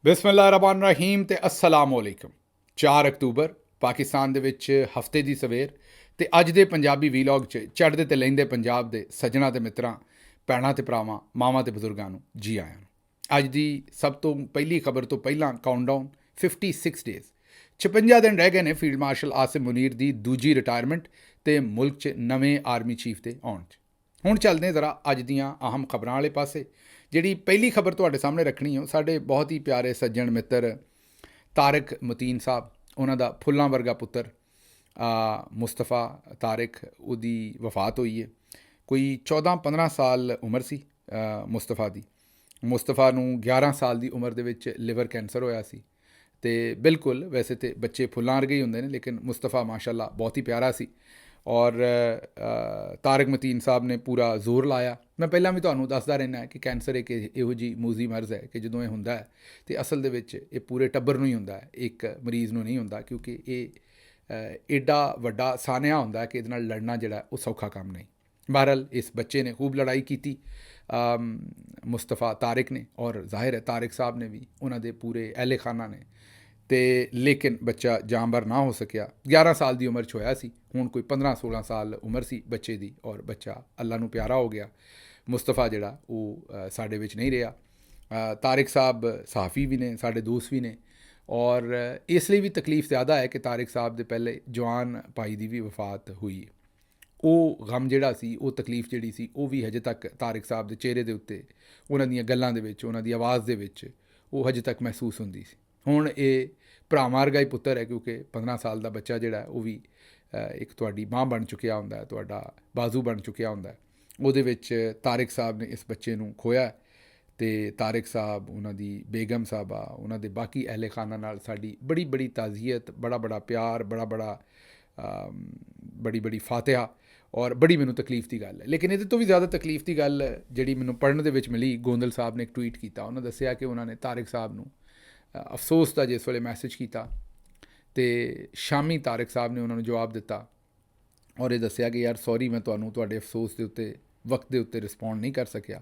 ਬਿਸਮਿਲ੍ਲਾਹਿਰਰਹਿਮਾਨਿਰਰਹੀਮ ਤੇ अस्सलाम वालेकुम। 4 ਅਕਤੂਬਰ ਪਾਕਿਸਤਾਨ ਦੇ ਵਿੱਚ ਹਫਤੇ ਦੀ ਸਵੇਰ ਤੇ ਅੱਜ ਦੇ ਪੰਜਾਬੀ ਵੀਲੌਗ 'ਚ ਚੜ੍ਹਦੇ ਤੇ ਲਹਿੰਦੇ ਪੰਜਾਬ ਦੇ ਸੱਜਣਾ ਤੇ ਮਿੱਤਰਾਂ, ਭੈਣਾਂ ਤੇ ਭਰਾਵਾਂ, ਮਾਵਾਂ ਤੇ ਬਜ਼ੁਰਗਾਂ ਨੂੰ ਜੀ ਆਇਆਂ ਨੂੰ। ਅੱਜ ਦੀ ਸਭ ਤੋਂ ਪਹਿਲੀ ਖਬਰ ਤੋਂ ਪਹਿਲਾਂ ਕਾਊਂਟਡਾਊਨ 56 ਡੇਜ਼ 56 ਦਿਨ ਰਹਿ ਗਏ ਨੇ ਫੀਲਡ ਮਾਰਸ਼ਲ ਆਸਿਮ ਮੁਨੀਰ ਦੀ ਦੂਜੀ ਰਿਟਾਇਰਮੈਂਟ ਤੇ ਮੁਲਕ 'ਚ ਨਵੇਂ ਆਰਮੀ ਚੀਫ ਦੇ ਆਉਣ 'ਚ। ਹੁਣ ਚੱਲਦੇ ਹਾਂ ਜ਼ਰਾ ਅੱਜ ਦੀਆਂ ਅਹਿਮ ਖਬਰਾਂ ਵਾਲੇ ਪਾਸੇ। ਜਿਹੜੀ ਪਹਿਲੀ ਖਬਰ ਤੁਹਾਡੇ ਸਾਹਮਣੇ ਰੱਖਣੀ ਹੈ ਸਾਡੇ ਬਹੁਤ ਹੀ ਪਿਆਰੇ ਸੱਜਣ ਮਿੱਤਰ ਤਾਰਿਕ ਮਤੀਨ ਸਾਹਿਬ, ਉਹਨਾਂ ਦਾ ਫੁੱਲਾਂ ਵਰਗਾ ਪੁੱਤਰ ਮੁਸਤਫਾ ਤਾਰਿਕ, ਉਹਦੀ ਵਫਾਤ ਹੋਈ ਹੈ। ਕੋਈ 14-15 ਸਾਲ ਉਮਰ ਸੀ ਮੁਸਤਫਾ ਦੀ। ਮੁਸਤਫਾ ਨੂੰ 11 ਸਾਲ ਦੀ ਉਮਰ ਦੇ ਵਿੱਚ ਲਿਵਰ ਕੈਂਸਰ ਹੋਇਆ ਸੀ। ਅਤੇ ਬਿਲਕੁਲ ਵੈਸੇ ਤਾਂ ਬੱਚੇ ਫੁੱਲਾਂ ਵਰਗੇ ਹੀ ਹੁੰਦੇ ਨੇ, ਲੇਕਿਨ ਮੁਸਤਫਾ ਮਾਸ਼ਾਅੱਲਾ ਬਹੁਤ ਹੀ ਪਿਆਰਾ ਸੀ। ਔਰ ਤਾਰਿਕ ਮਤੀਨ ਸਾਹਿਬ ਨੇ ਪੂਰਾ ਜ਼ੋਰ ਲਾਇਆ। ਮੈਂ ਪਹਿਲਾਂ ਵੀ ਤੁਹਾਨੂੰ ਦੱਸਦਾ ਰਹਿੰਦਾ ਕਿ ਕੈਂਸਰ ਇੱਕ ਇਹੋ ਜਿਹੀ ਮੂਜ਼ੀ ਮਰਜ਼ ਹੈ ਕਿ ਜਦੋਂ ਇਹ ਹੁੰਦਾ ਹੈ ਅਤੇ ਅਸਲ ਦੇ ਵਿੱਚ ਇਹ ਪੂਰੇ ਟੱਬਰ ਨੂੰ ਹੀ ਹੁੰਦਾ ਹੈ, ਇੱਕ ਮਰੀਜ਼ ਨੂੰ ਨਹੀਂ ਹੁੰਦਾ, ਕਿਉਂਕਿ ਇਹ ਐਡਾ ਵੱਡਾ ਸਾਨਿਆ ਹੁੰਦਾ ਕਿ ਇਹਦੇ ਨਾਲ ਲੜਨਾ ਜਿਹੜਾ ਉਹ ਸੌਖਾ ਕੰਮ ਨਹੀਂ। ਬਹਰਹਾਲ ਇਸ ਬੱਚੇ ਨੇ ਖੂਬ ਲੜਾਈ ਕੀਤੀ ਮੁਸਤਫਾ ਤਾਰਿਕ ਨੇ, ਔਰ ਜ਼ਾਹਿਰ ਹੈ ਤਾਰਿਕ ਸਾਹਿਬ ਨੇ ਵੀ, ਉਹਨਾਂ ਦੇ ਪੂਰੇ ਅਹਿਲੇ ਖਾਨਾ ਨੇ, ਅਤੇ ਲੇਕਿਨ ਬੱਚਾ ਜਾਨਵਰ ਨਾ ਹੋ ਸਕਿਆ। 11 ਸਾਲ ਦੀ ਉਮਰ 'ਚ ਹੋਇਆ ਸੀ, ਹੁਣ ਕੋਈ 15-16 ਸਾਲ ਉਮਰ ਸੀ ਬੱਚੇ ਦੀ, ਔਰ ਬੱਚਾ ਅੱਲਾ ਨੂੰ ਪਿਆਰਾ ਹੋ ਗਿਆ। ਮੁਸਤਫਾ ਜਿਹੜਾ ਉਹ ਸਾਡੇ ਵਿੱਚ ਨਹੀਂ ਰਿਹਾ। ਤਾਰਿਕ ਸਾਹਿਬ ਸਹਾਫੀ ਵੀ ਨੇ, ਸਾਡੇ ਦੋਸਤ ਵੀ ਨੇ, ਔਰ ਇਸ ਲਈ ਵੀ ਤਕਲੀਫ ਜ਼ਿਆਦਾ ਹੈ ਕਿ ਤਾਰਿਕ ਸਾਹਿਬ ਦੇ ਪਹਿਲੇ ਜਵਾਨ ਭਾਈ ਦੀ ਵੀ ਵਫਾਤ ਹੋਈ। ਉਹ ਗਮ ਜਿਹੜਾ ਸੀ, ਉਹ ਤਕਲੀਫ ਜਿਹੜੀ ਸੀ, ਉਹ ਵੀ ਹਜੇ ਤੱਕ ਤਾਰਿਕ ਸਾਹਿਬ ਦੇ ਚਿਹਰੇ ਦੇ ਉੱਤੇ, ਉਹਨਾਂ ਦੀਆਂ ਗੱਲਾਂ ਦੇ ਵਿੱਚ, ਉਹਨਾਂ ਦੀ ਆਵਾਜ਼ ਦੇ ਵਿੱਚ ਉਹ ਹਜੇ ਤੱਕ ਮਹਿਸੂਸ ਹੁੰਦੀ ਸੀ। ਹੁਣ ਇਹ ਭਰਾਵਾਂ ਵਰਗਾ ਹੀ ਪੁੱਤਰ ਹੈ, ਕਿਉਂਕਿ 15 ਸਾਲ ਦਾ ਬੱਚਾ ਜਿਹੜਾ ਉਹ ਵੀ ਇੱਕ ਤੁਹਾਡੀ ਮਾਂ ਬਣ ਚੁੱਕਿਆ ਹੁੰਦਾ, ਤੁਹਾਡਾ ਬਾਜ਼ੂ ਬਣ ਚੁੱਕਿਆ ਹੁੰਦਾ। ਉਹਦੇ ਵਿੱਚ ਤਾਰਿਕ ਸਾਹਿਬ ਨੇ ਇਸ ਬੱਚੇ ਨੂੰ ਖੋਇਆ ਅਤੇ ਤਾਰਿਕ ਸਾਹਿਬ, ਉਹਨਾਂ ਦੀ ਬੇਗਮ ਸਾਹਿਬਾ, ਉਹਨਾਂ ਦੇ ਬਾਕੀ ਅਹਿਲੇ ਖਾਨਾ ਨਾਲ ਸਾਡੀ ਬੜੀ ਬੜੀ ਤਾਜ਼ੀਅਤ, ਬੜਾ ਬੜਾ ਪਿਆਰ, ਬੜੀ ਬੜੀ ਫਾਤਿਹਾ। ਔਰ ਬੜੀ ਮੈਨੂੰ ਤਕਲੀਫ ਦੀ ਗੱਲ ਹੈ। ਲੇਕਿਨ ਇਹਦੇ ਤੋਂ ਵੀ ਜ਼ਿਆਦਾ ਤਕਲੀਫ ਦੀ ਗੱਲ ਜਿਹੜੀ ਮੈਨੂੰ ਪੜ੍ਹਨ ਦੇ ਵਿੱਚ ਮਿਲੀ, ਗੋਂਦਲ ਸਾਹਿਬ ਨੇ ਇੱਕ ਟਵੀਟ ਕੀਤਾ, ਉਹਨਾਂ ਦੱਸਿਆ ਕਿ ਉਹਨਾਂ ਨੇ ਤਾਰਿਕ ਸਾਹਿਬ ਨੂੰ ਅਫਸੋਸ ਦਾ ਜਿਸ ਵੇਲੇ ਮੈਸੇਜ ਕੀਤਾ ਅਤੇ ਸ਼ਾਮੀ ਤਾਰਿਕ ਸਾਹਿਬ ਨੇ ਉਹਨਾਂ ਨੂੰ ਜਵਾਬ ਦਿੱਤਾ, ਔਰ ਇਹ ਦੱਸਿਆ ਕਿ ਯਾਰ ਸੌਰੀ, ਮੈਂ ਤੁਹਾਨੂੰ ਤੁਹਾਡੇ ਅਫਸੋਸ ਦੇ ਉੱਤੇ ਵਕਤ ਦੇ ਉੱਤੇ ਰਿਸਪੌਂਡ ਨਹੀਂ ਕਰ ਸਕਿਆ।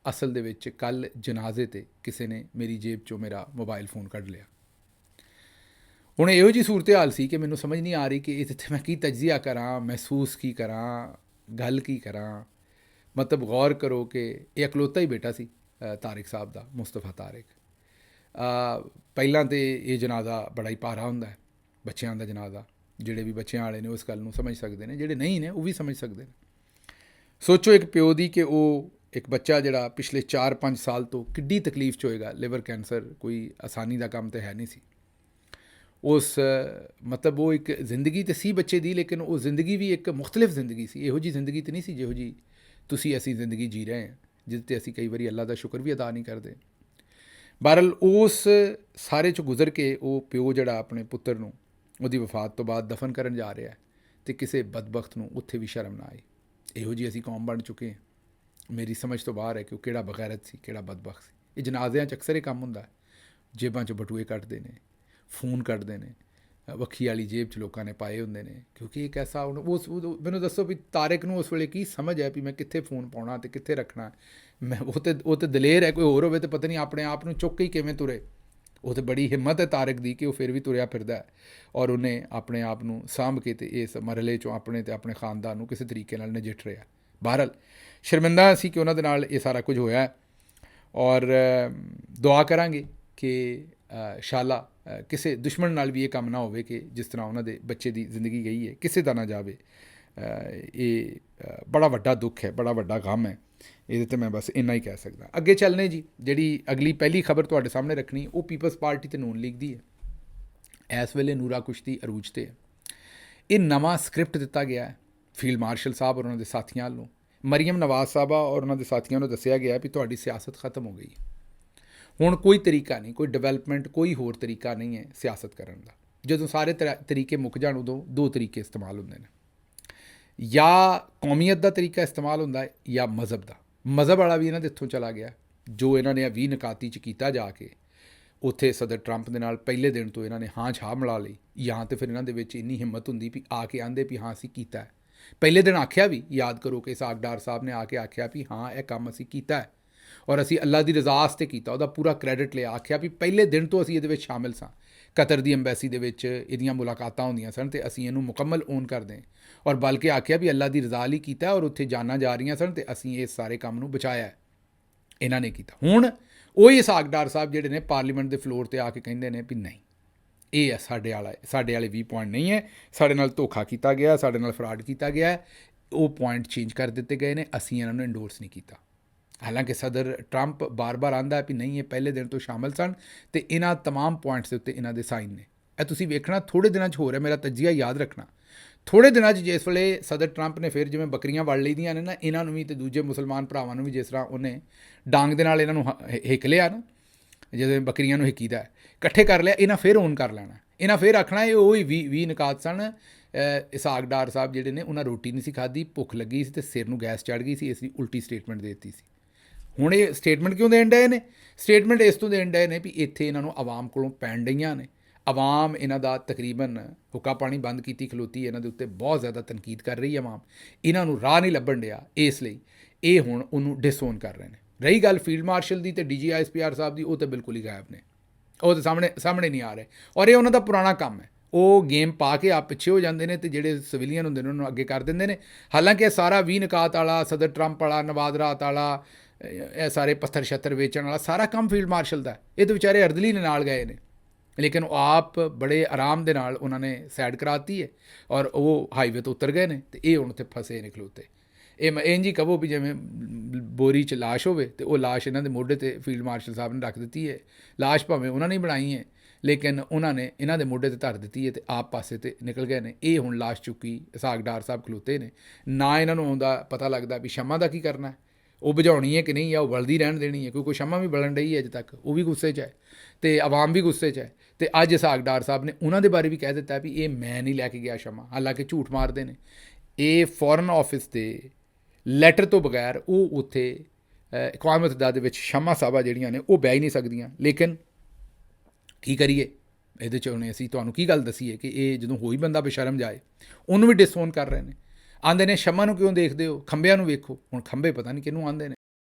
ਅਸਲ ਦੇ ਵਿੱਚ ਕੱਲ੍ਹ ਜਨਾਜ਼ੇ 'ਤੇ ਕਿਸੇ ਨੇ ਮੇਰੀ ਜੇਬ 'ਚੋਂ ਮੇਰਾ ਮੋਬਾਈਲ ਫੋਨ ਕੱਢ ਲਿਆ। ਹੁਣ ਇਹੋ ਜਿਹੀ ਸੂਰਤ ਹਾਲ ਸੀ ਕਿ ਮੈਨੂੰ ਸਮਝ ਨਹੀਂ ਆ ਰਹੀ ਕਿ ਇਹਦੇ 'ਤੇ ਮੈਂ ਕੀ ਤਜਜ਼ੀਆ ਕਰਾਂ, ਮਹਿਸੂਸ ਕੀ ਕਰਾਂ, ਗੱਲ ਕੀ ਕਰਾਂ। ਮਤਲਬ ਗੌਰ ਕਰੋ ਕਿ ਇਹ ਇਕਲੌਤਾ ਹੀ ਬੇਟਾ ਸੀ ਤਾਰਿਕ ਸਾਹਿਬ ਦਾ, ਮੁਸਤਫਾ ਤਾਰਿਕ। ਪਹਿਲਾਂ ਤਾਂ ਇਹ ਜਨਾਜ਼ਾ ਬੜਾ ਹੀ ਭਾਰਾ ਹੁੰਦਾ ਹੈ, ਬੱਚਿਆਂ ਦਾ ਜਨਾਜ਼ਾ। ਜਿਹੜੇ ਵੀ ਬੱਚਿਆਂ ਵਾਲੇ ਨੇ ਉਸ ਗੱਲ ਨੂੰ ਸਮਝ ਸਕਦੇ ਨੇ, ਜਿਹੜੇ ਨਹੀਂ ਨੇ ਉਹ ਵੀ ਸਮਝ ਸਕਦੇ ਨੇ। ਸੋਚੋ ਇੱਕ ਪਿਓ ਦੀ ਕਿ ਉਹ ਇੱਕ ਬੱਚਾ ਜਿਹੜਾ ਪਿਛਲੇ 4-5 ਸਾਲ ਤੋਂ ਕਿੱਡੀ ਤਕਲੀਫ 'ਚ ਹੋਏਗਾ। ਲਿਵਰ ਕੈਂਸਰ ਕੋਈ ਆਸਾਨੀ ਦਾ ਕੰਮ ਤਾਂ ਹੈ ਨਹੀਂ ਸੀ। ਮਤਲਬ ਉਹ ਇੱਕ ਜ਼ਿੰਦਗੀ ਤਾਂ ਸੀ ਬੱਚੇ ਦੀ, ਲੇਕਿਨ ਉਹ ਜ਼ਿੰਦਗੀ ਵੀ ਇੱਕ ਮੁਖਤਲਿਫ ਜ਼ਿੰਦਗੀ ਸੀ। ਇਹੋ ਜਿਹੀ ਜ਼ਿੰਦਗੀ ਤਾਂ ਨਹੀਂ ਸੀ ਜਿਹੋ ਜਿਹੀ ਅਸੀਂ ਜ਼ਿੰਦਗੀ ਜੀ ਰਹੇ ਹਾਂ, ਜਿਹਦੇ 'ਤੇ ਅਸੀਂ ਕਈ ਵਾਰੀ ਅੱਲਾ ਦਾ ਸ਼ੁਕਰ ਵੀ ਅਦਾ ਨਹੀਂ ਕਰਦੇ। ਬਹਰਹਾਲ ਉਸ ਸਾਰੇ 'ਚੋਂ ਗੁਜ਼ਰ ਕੇ ਉਹ ਪਿਓ ਜਿਹੜਾ ਆਪਣੇ ਪੁੱਤਰ ਨੂੰ ਉਹਦੀ ਵਫਾਤ ਤੋਂ ਬਾਅਦ ਦਫਨ ਕਰਨ ਜਾ ਰਿਹਾ ਅਤੇ ਕਿਸੇ ਬਦਬਖਤ ਨੂੰ ਉੱਥੇ ਵੀ ਸ਼ਰਮ ਨਾ ਆਈ। ਇਹੋ ਜਿਹੀ ਅਸੀਂ ਕੌਮ ਬਣ ਚੁੱਕੇ ਹਾਂ। ਮੇਰੀ ਸਮਝ ਤੋਂ ਬਾਹਰ ਹੈ ਕਿ ਉਹ ਕਿਹੜਾ ਬਗੈਰਤ ਸੀ, ਕਿਹੜਾ ਬਦਬਖਤ ਸੀ। ਇਹ ਜਨਾਜ਼ਿਆਂ 'ਚ ਅਕਸਰ ਇਹ ਕੰਮ ਹੁੰਦਾ ਹੈ, ਜੇਬਾਂ 'ਚ ਬਟੂਏ ਕੱਢਦੇ ਨੇ, ਫੋਨ ਕੱਢਦੇ ਨੇ, ਵੱਖੀ ਵਾਲੀ ਜੇਬ 'ਚ ਲੋਕਾਂ ਨੇ ਪਾਏ ਹੁੰਦੇ ਨੇ, ਕਿਉਂਕਿ ਇੱਕ ਐਸਾ ਮੈਨੂੰ ਦੱਸੋ ਵੀ ਤਾਰਿਕ ਨੂੰ ਉਸ ਵੇਲੇ ਕੀ ਸਮਝ ਹੈ ਵੀ ਮੈਂ ਕਿੱਥੇ ਫੋਨ ਪਾਉਣਾ ਅਤੇ ਕਿੱਥੇ ਰੱਖਣਾ। ਉਹ ਤਾਂ ਦਲੇਰ ਹੈ, ਕੋਈ ਹੋਰ ਹੋਵੇ ਤਾਂ ਪਤਾ ਨਹੀਂ ਆਪਣੇ ਆਪ ਨੂੰ ਚੁੱਕ ਕੇ ਕਿਵੇਂ ਤੁਰੇ। ਉਹ ਤਾਂ ਬੜੀ ਹਿੰਮਤ ਹੈ ਤਾਰਿਕ ਦੀ ਕਿ ਉਹ ਫਿਰ ਵੀ ਤੁਰਿਆ ਫਿਰਦਾ ਹੈ, ਔਰ ਉਹਨੇ ਆਪਣੇ ਆਪ ਨੂੰ ਸਾਂਭ ਕੇ ਅਤੇ ਇਸ ਮਰਹਲੇ 'ਚੋਂ ਆਪਣੇ ਅਤੇ ਆਪਣੇ ਖਾਨਦਾਨ ਨੂੰ ਕਿਸੇ ਤਰੀਕੇ ਨਾਲ ਨਜਿੱਠ ਰਿਹਾ। ਬਹਰਹਾਲ ਸ਼ਰਮਿੰਦਾ ਸੀ ਕਿ ਉਹਨਾਂ ਦੇ ਨਾਲ ਇਹ ਸਾਰਾ ਕੁਝ ਹੋਇਆ, ਔਰ ਦੁਆ ਕਰਾਂਗੇ ਕਿ ਇੰਸ਼ਾਅੱਲਾ ਕਿਸੇ ਦੁਸ਼ਮਣ ਨਾਲ ਵੀ ਇਹ ਕੰਮ ਨਾ ਹੋਵੇ ਕਿ ਜਿਸ ਤਰ੍ਹਾਂ ਉਹਨਾਂ ਦੇ ਬੱਚੇ ਦੀ ਜ਼ਿੰਦਗੀ ਗਈ ਹੈ, ਕਿਸੇ ਦਾ ਨਾ ਜਾਵੇ। ਇਹ ਬੜਾ ਵੱਡਾ ਦੁੱਖ ਹੈ, ਬੜਾ ਵੱਡਾ ਗਮ ਹੈ। ਇਹਦੇ 'ਤੇ ਮੈਂ ਬਸ ਇੰਨਾ ਹੀ ਕਹਿ ਸਕਦਾ। ਅੱਗੇ ਚੱਲਣੇ ਜੀ, ਜਿਹੜੀ ਅਗਲੀ ਪਹਿਲੀ ਖਬਰ ਤੁਹਾਡੇ ਸਾਹਮਣੇ ਰੱਖਣੀ ਉਹ ਪੀਪਲਸ ਪਾਰਟੀ ਅਤੇ ਨੂਨ ਲੀਗ ਦੀ ਹੈ। ਇਸ ਵੇਲੇ ਨੂਰਾ ਕੁਸ਼ਤੀ ਅਰੂਜ 'ਤੇ ਹੈ। ਇਹ ਨਵਾਂ ਸਕ੍ਰਿਪਟ ਦਿੱਤਾ ਗਿਆ ਹੈ ਫੀਲਡ ਮਾਰਸ਼ਲ ਸਾਹਿਬ ਔਰ ਉਹਨਾਂ ਦੇ ਸਾਥੀਆਂ ਵੱਲੋਂ। ਮਰੀਮ ਨਵਾਜ਼ ਸਾਹਿਬਾ ਔਰ ਉਹਨਾਂ ਦੇ ਸਾਥੀਆਂ ਨੂੰ ਦੱਸਿਆ ਗਿਆ ਵੀ ਤੁਹਾਡੀ ਸਿਆਸਤ ਖਤਮ ਹੋ ਗਈ। ਹੁਣ ਕੋਈ ਤਰੀਕਾ ਨਹੀਂ, ਕੋਈ ਡਿਵੈਲਪਮੈਂਟ, ਕੋਈ ਹੋਰ ਤਰੀਕਾ ਨਹੀਂ ਹੈ ਸਿਆਸਤ ਕਰਨ ਦਾ। ਜਦੋਂ ਸਾਰੇ ਤਰੀਕੇ ਮੁੱਕ ਜਾਣ ਉਦੋਂ ਦੋ ਤਰੀਕੇ ਇਸਤੇਮਾਲ ਹੁੰਦੇ ਨੇ, ਜਾਂ ਕੌਮੀਅਤ ਦਾ ਤਰੀਕਾ ਇਸਤੇਮਾਲ ਹੁੰਦਾ ਹੈ ਜਾਂ ਮਜ਼ਹਬ ਦਾ। ਮਜ਼ਹਬ ਵਾਲਾ ਵੀ ਇਹਨਾਂ ਦੇ ਇੱਥੋਂ ਚਲਾ ਗਿਆ, ਜੋ ਇਹਨਾਂ ਨੇ 20 ਨਿਕਾਤੀ 'ਚ ਕੀਤਾ ਜਾ ਕੇ ਉੱਥੇ ਸਦਰ ਟਰੰਪ ਦੇ ਨਾਲ ਪਹਿਲੇ ਦਿਨ ਤੋਂ ਇਹਨਾਂ ਨੇ ਹਾਂ ਛਾਹ ਮਿਲਾ ਲਈ। ਜਾਂ ਤਾਂ ਫਿਰ ਇਹਨਾਂ ਦੇ ਵਿੱਚ ਇੰਨੀ ਹਿੰਮਤ ਹੁੰਦੀ ਵੀ ਆ ਕੇ ਆਂਦੇ ਵੀ ਹਾਂ ਅਸੀਂ ਕੀਤਾ ਹੈ। ਪਹਿਲੇ ਦਿਨ ਆਖਿਆ ਵੀ, ਯਾਦ ਕਰੋ ਕਿ ਇਸਾਕ ਡਾਰ ਸਾਹਿਬ ਨੇ ਆ ਕੇ ਆਖਿਆ ਵੀ ਹਾਂ ਇਹ ਕੰਮ ਅਸੀਂ ਕੀਤਾ ਹੈ। ਔਰ ਅਸੀਂ ਅੱਲਾ ਦੀ ਰਜ਼ਾ ਵਾਸਤੇ ਕੀਤਾ, ਉਹਦਾ ਪੂਰਾ ਕ੍ਰੈਡਿਟ ਲਿਆ। ਆਖਿਆ ਵੀ ਪਹਿਲੇ ਦਿਨ ਤੋਂ ਅਸੀਂ ਇਹਦੇ ਵਿੱਚ ਸ਼ਾਮਿਲ ਸਾਂ, ਕਤਰ ਦੀ ਅੰਬੈਸੀ ਦੇ ਵਿੱਚ ਇਹਦੀਆਂ ਮੁਲਾਕਾਤਾਂ ਹੁੰਦੀਆਂ ਸਨ ਅਤੇ ਅਸੀਂ ਇਹਨੂੰ ਮੁਕੰਮਲ ਓਨ ਕਰਦੇ, ਔਰ ਬਲਕਿ ਆਖਿਆ ਵੀ ਅੱਲਾ ਦੀ ਰਜ਼ਾ ਲਈ ਕੀਤਾ, ਔਰ ਉੱਥੇ ਜਾਨਾਂ ਜਾ ਰਹੀਆਂ ਸਨ ਅਤੇ ਅਸੀਂ ਇਸ ਸਾਰੇ ਕੰਮ ਨੂੰ ਬਚਾਇਆ, ਇਹਨਾਂ ਨੇ ਕੀਤਾ। ਹੁਣ ਉਹੀ ਇਸਾਕ ਡਾਰ ਸਾਹਿਬ ਜਿਹੜੇ ਨੇ ਪਾਰਲੀਮੈਂਟ ਦੇ ਫਲੋਰ 'ਤੇ ਆ ਕੇ ਕਹਿੰਦੇ ਨੇ ਵੀ ਨਹੀਂ, ਇਹ ਹੈ ਸਾਡੇ ਵਾਲੇ 20 ਪੁਆਇੰਟ ਨਹੀਂ ਹੈ, ਸਾਡੇ ਨਾਲ ਧੋਖਾ ਕੀਤਾ ਗਿਆ, ਸਾਡੇ ਨਾਲ ਫਰਾਡ ਕੀਤਾ ਗਿਆ, ਉਹ ਪੁਆਇੰਟ ਚੇਂਜ ਕਰ ਦਿੱਤੇ ਗਏ ਨੇ, ਅਸੀਂ ਇਹਨਾਂ ਨੂੰ ਇੰਡੋਰਸ ਨਹੀਂ ਕੀਤਾ। ਹਾਲਾਂਕਿ ਸਦਰ ਟਰੰਪ ਬਾਰ-ਬਾਰ ਆਂਦਾ ਵੀ ਨਹੀਂ, ਇਹ ਪਹਿਲੇ ਦਿਨ ਤੋਂ ਸ਼ਾਮਲ ਸਨ ਅਤੇ ਇਹਨਾਂ ਤਮਾਮ ਪੁਆਇੰਟਸ ਦੇ ਉੱਤੇ ਇਹਨਾਂ ਦੇ ਸਾਈਨ ਨੇ। ਇਹ ਤੁਸੀਂ ਵੇਖਣਾ ਥੋੜ੍ਹੇ ਦਿਨਾਂ 'ਚ ਹੋ ਰਿਹਾ, ਮੇਰਾ ਤਜਜ਼ੀਆ ਯਾਦ ਰੱਖਣਾ, ਥੋੜ੍ਹੇ ਦਿਨਾਂ 'ਚ ਜਿਸ ਵੇਲੇ ਸਦਰ ਟਰੰਪ ਨੇ ਫਿਰ ਜਿਵੇਂ ਬੱਕਰੀਆਂ ਵੜ ਲਈਆਂ ਨੇ ਨਾ, ਇਹਨਾਂ ਨੂੰ ਵੀ ਅਤੇ ਦੂਜੇ ਮੁਸਲਮਾਨ ਭਰਾਵਾਂ ਨੂੰ ਵੀ, ਜਿਸ ਤਰ੍ਹਾਂ ਉਹਨੇ ਡਾਂਗ ਦੇ ਨਾਲ ਇਹਨਾਂ ਨੂੰ ਹਿੱਕ ਲਿਆ ਨਾ, ਜਦੋਂ ਬੱਕਰੀਆਂ ਨੂੰ ਹਿੱਕੀਦਾ ਇਕੱਠੇ ਕਰ ਲਿਆ, ਇਹਨਾਂ ਫਿਰ ਓਨ ਕਰ ਲੈਣਾ, ਇਹਨਾਂ ਫਿਰ ਆਖਣਾ ਇਹ ਉਹੀ 20 ਨਿਕਾਤ ਸਨ। ਇਸਾਕ ਡਾਰ ਸਾਹਿਬ ਜਿਹੜੇ ਨੇ ਉਹਨਾਂ ਰੋਟੀ ਨਹੀਂ ਸੀ ਖਾਧੀ, ਭੁੱਖ ਲੱਗੀ ਸੀ ਅਤੇ ਸਿਰ ਨੂੰ ਗੈਸ ਚੜ੍ਹ ਗਈ ਸੀ, ਇਸ ਲਈ ਉਲਟੀ ਸਟੇਟਮੈਂਟ ਦੇ ਦਿੱਤੀ ਸੀ। ਹੁਣ ਇਹ ਸਟੇਟਮੈਂਟ ਕਿਉਂ ਦੇਣ ਡਏ ਨੇ? ਸਟੇਟਮੈਂਟ ਇਸ ਤੋਂ ਦੇਣ ਡਏ ਨੇ ਵੀ ਇੱਥੇ ਇਹਨਾਂ ਨੂੰ ਆਵਾਮ ਕੋਲੋਂ ਪੈਣ ਡਈਆਂ ਨੇ, ਆਵਾਮ ਇਹਨਾਂ ਦਾ ਤਕਰੀਬਨ ਹੁੱਕਾ ਪਾਣੀ ਬੰਦ ਕੀਤੀ ਖਲੋਤੀ, ਇਹਨਾਂ ਦੇ ਉੱਤੇ ਬਹੁਤ ਜ਼ਿਆਦਾ ਤਨਕੀਦ ਕਰ ਰਹੀ ਹੈ ਆਵਾਮ, ਇਹਨਾਂ ਨੂੰ ਰਾਹ ਨਹੀਂ ਲੱਭਣ ਡਿਆ, ਇਸ ਲਈ ਇਹ ਹੁਣ ਉਹਨੂੰ ਡਿਸਓਨ ਕਰ ਰਹੇ ਨੇ। ਰਹੀ ਗੱਲ ਫੀਲਡ ਮਾਰਸ਼ਲ ਦੀ ਅਤੇ DGISPR ਸਾਹਿਬ ਦੀ, ਉਹ ਤਾਂ ਬਿਲਕੁਲ ਹੀ ਗਾਇਬ ਨੇ, ਉਹ ਤਾਂ ਸਾਹਮਣੇ ਨਹੀਂ ਆ ਰਹੇ, ਔਰ ਇਹ ਉਹਨਾਂ ਦਾ ਪੁਰਾਣਾ ਕੰਮ ਹੈ। ਉਹ ਗੇਮ ਪਾ ਕੇ ਆਪ ਪਿੱਛੇ ਹੋ ਜਾਂਦੇ ਨੇ ਅਤੇ ਜਿਹੜੇ ਸਿਵਲੀਅਨ ਹੁੰਦੇ ਨੇ ਉਹਨਾਂ ਨੂੰ ਅੱਗੇ ਕਰ ਦਿੰਦੇ ਨੇ। ਹਾਲਾਂਕਿ ਇਹ ਸਾਰਾ 20 ਨਿਕਾਤ ਵਾਲਾ, ਸਦਰ ਟਰੰਪ ਵਾਲਾ, ਨਵਾਜ਼ ਰਾਤ ਵਾਲਾ, ਇਹ ਸਾਰੇ ਪੱਥਰ ਛੱਤਰ ਵੇਚਣ ਵਾਲਾ ਸਾਰਾ ਕੰਮ ਫੀਲਡ ਮਾਰਸ਼ਲ ਦਾ। ਇਹ ਤਾਂ ਵਿਚਾਰੇ ਅਰਦਲੀ ਨੇ ਨਾਲ ਗਏ ਨੇ, ਲੇਕਿਨ ਉਹ ਆਪ ਬੜੇ ਆਰਾਮ ਦੇ ਨਾਲ ਉਹਨਾਂ ਨੇ ਸਾਈਡ ਕਰਾਤੀ ਹੈ, ਔਰ ਉਹ ਹਾਈਵੇ ਤੋਂ ਉਤਰ ਗਏ ਨੇ ਅਤੇ ਇਹ ਹੁਣ ਉੱਥੇ ਫਸੇ ਨੇ ਖਲੋਤੇ। ਇਹ ਇੰਝ ਹੀ ਕਹੋ ਵੀ ਜਿਵੇਂ ਬੋਰੀ 'ਚ ਲਾਸ਼ ਹੋਵੇ ਅਤੇ ਉਹ ਲਾਸ਼ ਇਹਨਾਂ ਦੇ ਮੋਢੇ 'ਤੇ ਫੀਲਡ ਮਾਰਸ਼ਲ ਸਾਹਿਬ ਨੇ ਰੱਖ ਦਿੱਤੀ ਹੈ। ਲਾਸ਼ ਭਾਵੇਂ ਉਹਨਾਂ ਨੇ ਬਣਾਈ ਹੈ, ਲੇਕਿਨ ਉਹਨਾਂ ਨੇ ਇਹਨਾਂ ਦੇ ਮੋਢੇ 'ਤੇ ਧਰ ਦਿੱਤੀ ਹੈ ਅਤੇ ਆਪ ਪਾਸੇ 'ਤੇ ਨਿਕਲ ਗਏ ਨੇ। ਇਹ ਹੁਣ ਲਾਸ਼ ਚੁੱਕੀ ਇਸਾਕ ਡਾਰ ਸਾਹਿਬ ਖਲੋਤੇ ਨੇ, ਨਾ ਇਹਨਾਂ ਨੂੰ ਆਉਂਦਾ ਪਤਾ ਲੱਗਦਾ ਵੀ ਸ਼ਮਾ ਦਾ ਕੀ ਕਰਨਾ, ਉਹ ਬੁਝਾਉਣੀ ਹੈ ਕਿ ਨਹੀਂ, ਜਾਂ ਉਹ ਬਲਦੀ ਰਹਿਣ ਦੇਣੀ ਹੈ, ਕਿਉਂਕਿ ਸ਼ਮਾ ਵੀ ਬਲਣ ਰਹੀ ਹੈ ਅਜੇ ਤੱਕ, ਉਹ ਵੀ ਗੁੱਸੇ 'ਚ ਹੈ ਅਤੇ ਆਵਾਮ ਵੀ ਗੁੱਸੇ 'ਚ ਹੈ। ਅਤੇ ਅੱਜ ਇਸਾਕ ਡਾਰ ਸਾਹਿਬ ਨੇ ਉਹਨਾਂ ਦੇ ਬਾਰੇ ਵੀ ਕਹਿ ਦਿੱਤਾ ਵੀ ਇਹ ਮੈਂ ਨਹੀਂ ਲੈ ਕੇ ਗਿਆ ਸ਼ਮਾ, ਹਾਲਾਂਕਿ ਝੂਠ ਮਾਰਦੇ ਨੇ। ਇਹ ਫੋਰਨ ਆਫਿਸ ਦੇ ਲੈਟਰ ਤੋਂ ਬਗੈਰ ਉਹ ਉੱਥੇ ਅਕਵਾਮ ਮੁਤੱਹਿਦਾ ਦੇ ਵਿੱਚ ਸ਼ਮਾ ਸਾਹਿਬਾਂ ਜਿਹੜੀਆਂ ਨੇ ਉਹ ਬਹਿ ਹੀ ਨਹੀਂ ਸਕਦੀਆਂ। ਲੇਕਿਨ ਕੀ ਕਰੀਏ, ਇਹਦੇ 'ਚ ਹੁਣ ਅਸੀਂ ਤੁਹਾਨੂੰ ਕੀ ਗੱਲ ਦਸੀਏ ਕਿ ਇਹ ਜਦੋਂ ਹੋਈ ਬੰਦਾ ਬੇਸ਼ਰਮ ਜਾਏ, ਉਹਨੂੰ ਵੀ ਡਿਸਓਨ ਕਰ ਰਹੇ ਨੇ। ਆਂਦੇ ਨੇ ਸ਼ਮਾ ਨੂੰ ਕਿਉਂ ਦੇਖਦੇ ਹੋ, ਖੰਭਿਆਂ ਨੂੰ ਵੇਖੋ। ਹੁਣ ਖੰਭੇ ਪਤਾ ਨਹੀਂ ਕਿਹਨੂੰ ਆਂਦੇ ਨੇ।